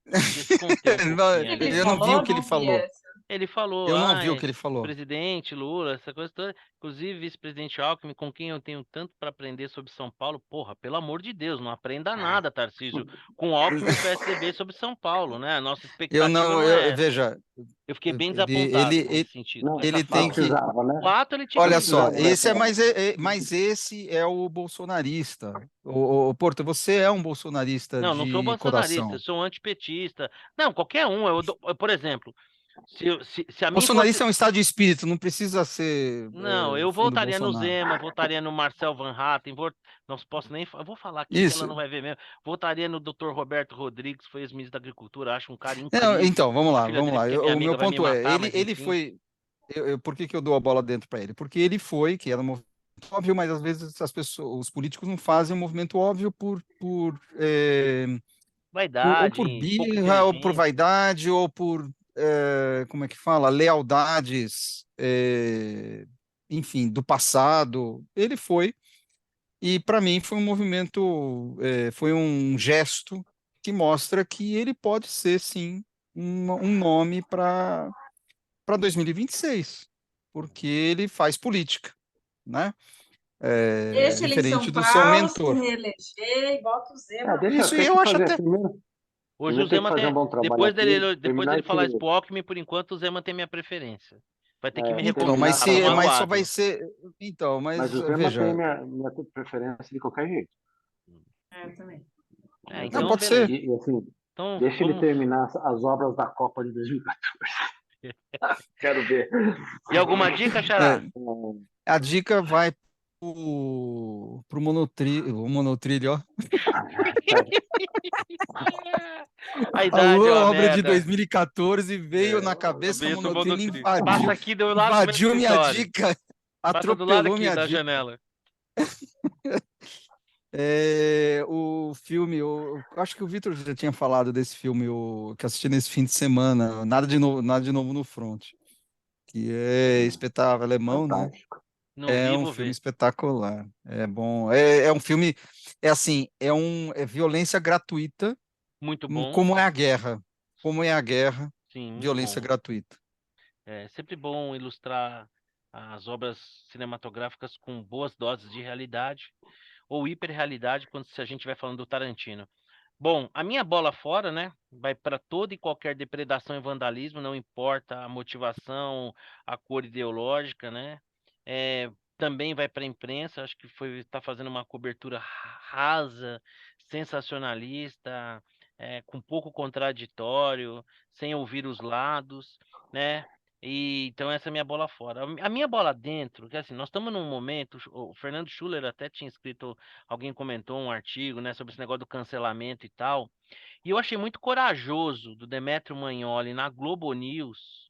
A: Podia se conter um pouquinho
C: Ele
D: Eu
A: ali.
D: não vi o
C: falou,
D: que ele
C: não vi
D: falou.
C: essa.
A: Ele falou,
D: Eu não vi o que ele
A: o
D: falou.
A: presidente Lula, essa coisa toda, inclusive vice-presidente Alckmin, com quem eu tenho tanto para aprender sobre São Paulo, porra, pelo amor de Deus, não aprenda nada, Tarcísio, com o Alckmin e o PSDB sobre São Paulo, né? A nossa
D: Eu
A: expectativa
D: não,
A: não é essa.
D: veja,
A: Eu fiquei bem
D: ele,
A: desapontado
D: ele,
A: nesse
D: ele,
A: sentido, com
B: Não,
A: essa
D: ele tem
B: não
A: fala.
D: que.
B: precisava,
A: O
B: né?
A: ato ele tinha que
B: Não
D: Olha
A: ter.
D: só,
B: precisava
D: esse
B: dessa.
D: mas esse é o bolsonarista. Porto, você é um bolsonarista
A: Não, não sou
D: de
A: bolsonarista, eu
D: coração.
A: sou um antipetista. Não, qualquer um. Por exemplo, se a mim fosse.
D: Bolsonarista é um estado de espírito, não precisa ser
A: Não, eu
D: fã do
A: votaria no
D: Bolsonaro.
A: Zema, votaria no Marcel Van Hatten, não posso nem. Eu vou falar aqui que ela
D: Isso.
A: não vai ver mesmo. Votaria no Dr. Roberto Rodrigues, foi ex-ministro da Agricultura, acho um cara
D: Não,
A: incrível.
D: então, vamos
A: A
D: lá,
A: filha
D: vamos
A: dele,
D: lá.
A: que é minha
D: O meu
A: amiga, vai me
D: ponto é,
A: matar,
D: ele,
A: mas
D: ele
A: enfim.
D: foi. Por que que eu dou a bola dentro para ele? Porque ele foi, que era um movimento óbvio, mas às vezes as pessoas, os políticos não fazem um movimento óbvio ou por
A: Vaidade, pouca
D: birra, ou por
A: inteligência.
D: vaidade, ou por, como é que fala, lealdades, enfim, do passado. Ele foi, e para mim foi um movimento, foi um gesto que mostra que ele pode ser, sim, um nome para 2026, porque ele faz política, né?
C: Deixa ele em
D: Diferente
C: São
D: do seu
C: Paulo, se
D: mentor.
C: reeleger e bota o Zema lá.
B: Deixa,
D: Isso
B: tem
D: eu
B: que
D: acho
B: fazer
D: até.
B: primeiro.
A: Hoje o
B: Primeiro tem que
A: Zema
B: fazer um
A: tem.
B: bom trabalho
A: Depois
B: aqui,
A: dele
B: terminar
A: falar
B: esse.
A: isso pro Alckmin, por enquanto o Zema tem minha preferência. Vai ter que me
D: Então,
A: reconquistar, tava
D: mas só vai
A: magoado.
D: ser. Então,
B: Mas
D: mas
B: o Zema tem
D: veja.
B: minha preferência de qualquer jeito.
C: Eu também.
A: É,
D: Não,
A: então
D: pode
A: beleza.
D: ser.
B: E assim,
A: Então
B: deixa ele
A: vamos.
B: terminar as obras da Copa de 2014. Quero ver.
A: E alguma dica, Xará?
D: É, a dica vai pro monotrilho, o monotrilho, ó.
A: A
D: A
A: idade é uma
D: obra de
A: merda.
D: 2014 veio
A: É,
D: na cabeça, o
A: cabeça
D: monotrilho
A: monotrilho. Passa aqui do lado do meu
D: invadiu minha
A: escritório.
D: dica,
A: Passa do lado
D: atropelou
A: aqui
D: minha
A: da
D: dica.
A: janela.
D: O filme, eu acho que o Vitor já tinha falado desse filme que assisti nesse fim de semana, Nada de Novo no Front, que é espetáculo alemão, né?
B: Fantástico.
A: Não
D: É
A: vi,
D: um
A: vou
D: filme
A: ver.
D: espetacular, é bom. É um filme, assim, é violência gratuita,
A: Muito bom.
D: como é a guerra, como é a guerra,
A: Sim, muito
D: violência
A: bom.
D: gratuita.
A: É sempre bom ilustrar as obras cinematográficas com boas doses de realidade ou hiperrealidade quando se a gente vai falando do Tarantino. Bom, a minha bola fora, né? Vai para toda e qualquer depredação e vandalismo, não importa a motivação, a cor ideológica, né? É, também vai para a imprensa, acho que está fazendo uma cobertura rasa, sensacionalista, com pouco contraditório, sem ouvir os lados, né? E então essa é a minha bola fora. A minha bola dentro, que assim, nós estamos num momento, o Fernando Schuller até tinha escrito, alguém comentou um artigo, né, sobre esse negócio do cancelamento e tal. E eu achei muito corajoso do Demetrio Magnoli na Globo News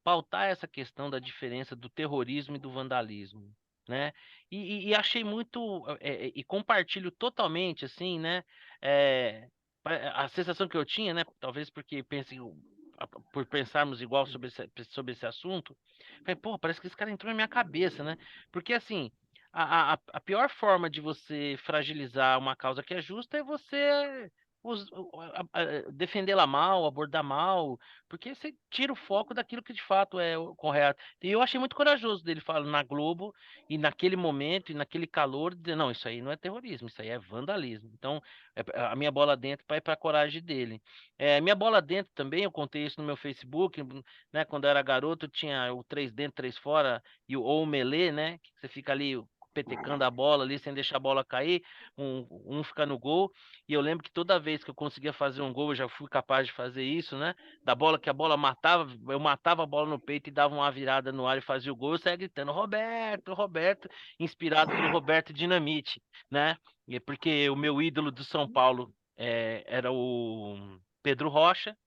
A: pautar essa questão da diferença do terrorismo e do vandalismo, né? E achei muito, e compartilho totalmente, assim, né? é, a sensação que eu tinha, né? Talvez porque por pensarmos igual sobre esse assunto, falei, pô, parece que esse cara entrou na minha cabeça, né? Porque, assim, a pior forma de você fragilizar uma causa que é justa é você defendê-la mal, abordar mal, porque você tira o foco daquilo que de fato é o correto. E eu achei muito corajoso dele falar na Globo e naquele momento e naquele calor, dizer, não, isso aí não é terrorismo, isso aí é vandalismo. Então, a minha bola dentro vai para a coragem dele. Minha bola dentro também, eu contei isso no meu Facebook, né? Quando eu era garoto, tinha o 3 dentro, 3 fora, ou o melee, né? Que você fica ali petecando a bola ali sem deixar a bola cair, um fica no gol. E eu lembro que toda vez que eu conseguia fazer um gol, eu já fui capaz de fazer isso, né? Da bola que a bola matava, eu matava a bola no peito e dava uma virada no ar e fazia o gol, eu saía gritando, Roberto, Roberto, inspirado pelo Roberto Dinamite, né? Porque o meu ídolo do São Paulo era o Pedro Rocha,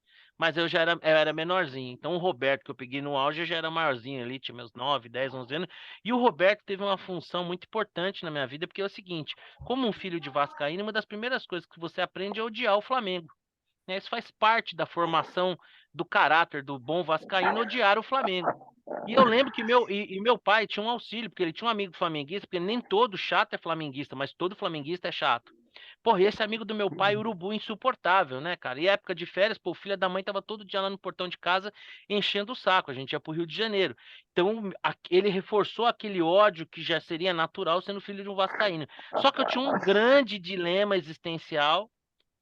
A: mas eu era menorzinho. Então o Roberto, que eu peguei no auge, eu já era maiorzinho ali, tinha meus 9, 10, 11 anos. E o Roberto teve uma função muito importante na minha vida, porque é o seguinte, como um filho de vascaíno, uma das primeiras coisas que você aprende é odiar o Flamengo, né? Isso faz parte da formação do caráter do bom vascaíno, odiar o Flamengo. E eu lembro que meu pai tinha um auxílio, porque ele tinha um amigo flamenguista, porque nem todo chato é flamenguista, mas todo flamenguista é chato. Porra, e esse amigo do meu pai, urubu insuportável, né, cara? E época de férias, pô, o filho da mãe tava todo dia lá no portão de casa enchendo o saco. A gente ia pro Rio de Janeiro. Então, ele reforçou aquele ódio que já seria natural sendo filho de um vascaíno. Só que eu tinha um grande dilema existencial.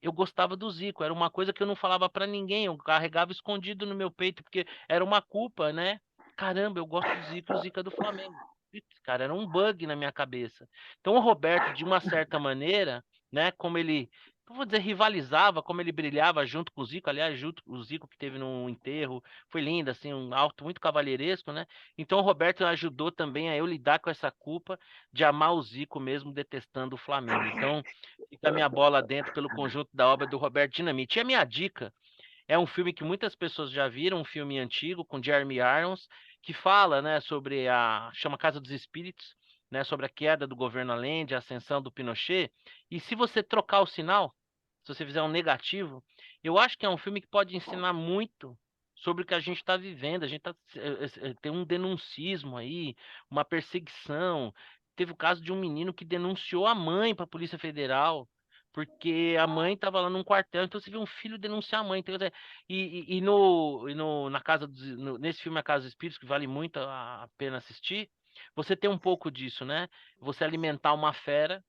A: Eu gostava do Zico, era uma coisa que eu não falava pra ninguém, eu carregava escondido no meu peito, porque era uma culpa, né? Caramba, eu gosto do Zico e o Zico é do Flamengo. Putz, cara, era um bug na minha cabeça. Então o Roberto, de uma certa maneira, né, como ele, não vou dizer rivalizava, como ele brilhava junto com o Zico, aliás, junto o Zico que teve no enterro, foi lindo, assim, um alto muito cavalheiresco, né? Então o Roberto ajudou também a eu lidar com essa culpa de amar o Zico mesmo detestando o Flamengo. Então, fica a minha bola dentro pelo conjunto da obra do Roberto Dinamite. E a minha dica é um filme que muitas pessoas já viram, um filme antigo com Jeremy Irons, que fala, né, sobre chama Casa dos Espíritos, né, sobre a queda do governo Allende, a ascensão do Pinochet. E se você trocar o sinal, se você fizer um negativo, eu acho que é um filme que pode ensinar muito sobre o que a gente está vivendo. A gente tem um denuncismo aí, uma perseguição. Teve o caso de um menino que denunciou a mãe para a Polícia Federal, porque a mãe estava lá num quartel, então você vê um filho denunciar a mãe. Então, na casa nesse filme A Casa dos Espíritos, que vale muito a pena assistir, você tem um pouco disso, né? Você alimentar uma fera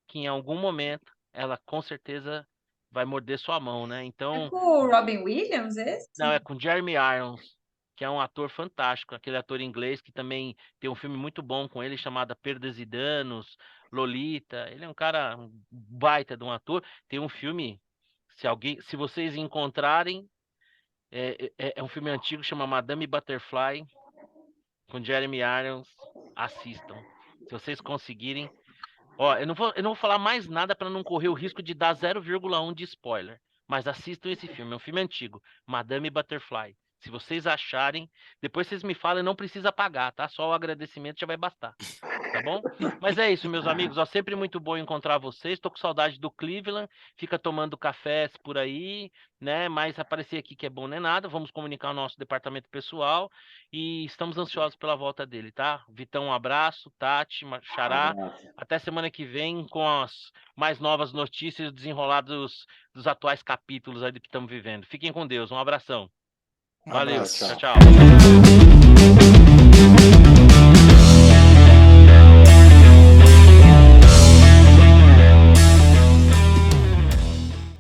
A: que em algum momento ela com certeza vai morder sua mão, né?
C: É
A: Então,
C: com o Robin Williams, esse?
A: não, é com Jeremy Irons, que é um ator fantástico, aquele ator inglês que também tem um filme muito bom com ele chamado Perdas e Danos, Lolita. Ele é um cara um baita de um ator. Tem um filme, se vocês encontrarem, é um filme antigo chama Madame Butterfly com Jeremy Irons. Assistam. Se vocês conseguirem. Ó, eu não vou falar mais nada para não correr o risco de dar 0,1 de spoiler. Mas assistam esse filme, é um filme antigo, Madame Butterfly. Se vocês acharem, depois vocês me falam, não precisa pagar, tá? Só o agradecimento já vai bastar, tá bom? Mas é isso, meus amigos, ó, sempre muito bom encontrar vocês. Tô com saudade do Cleveland, fica tomando cafés por aí, né? Mas aparecer aqui que é bom não é nada. Vamos comunicar o nosso departamento pessoal e estamos ansiosos pela volta dele, tá? Vitão, um abraço, Tati, Xará. Até semana que vem com as mais novas notícias desenroladas dos atuais capítulos aí do que estamos vivendo. Fiquem com Deus. Um abração.
D: Um
A: Valeu.
D: abraço.
A: Tchau, tchau.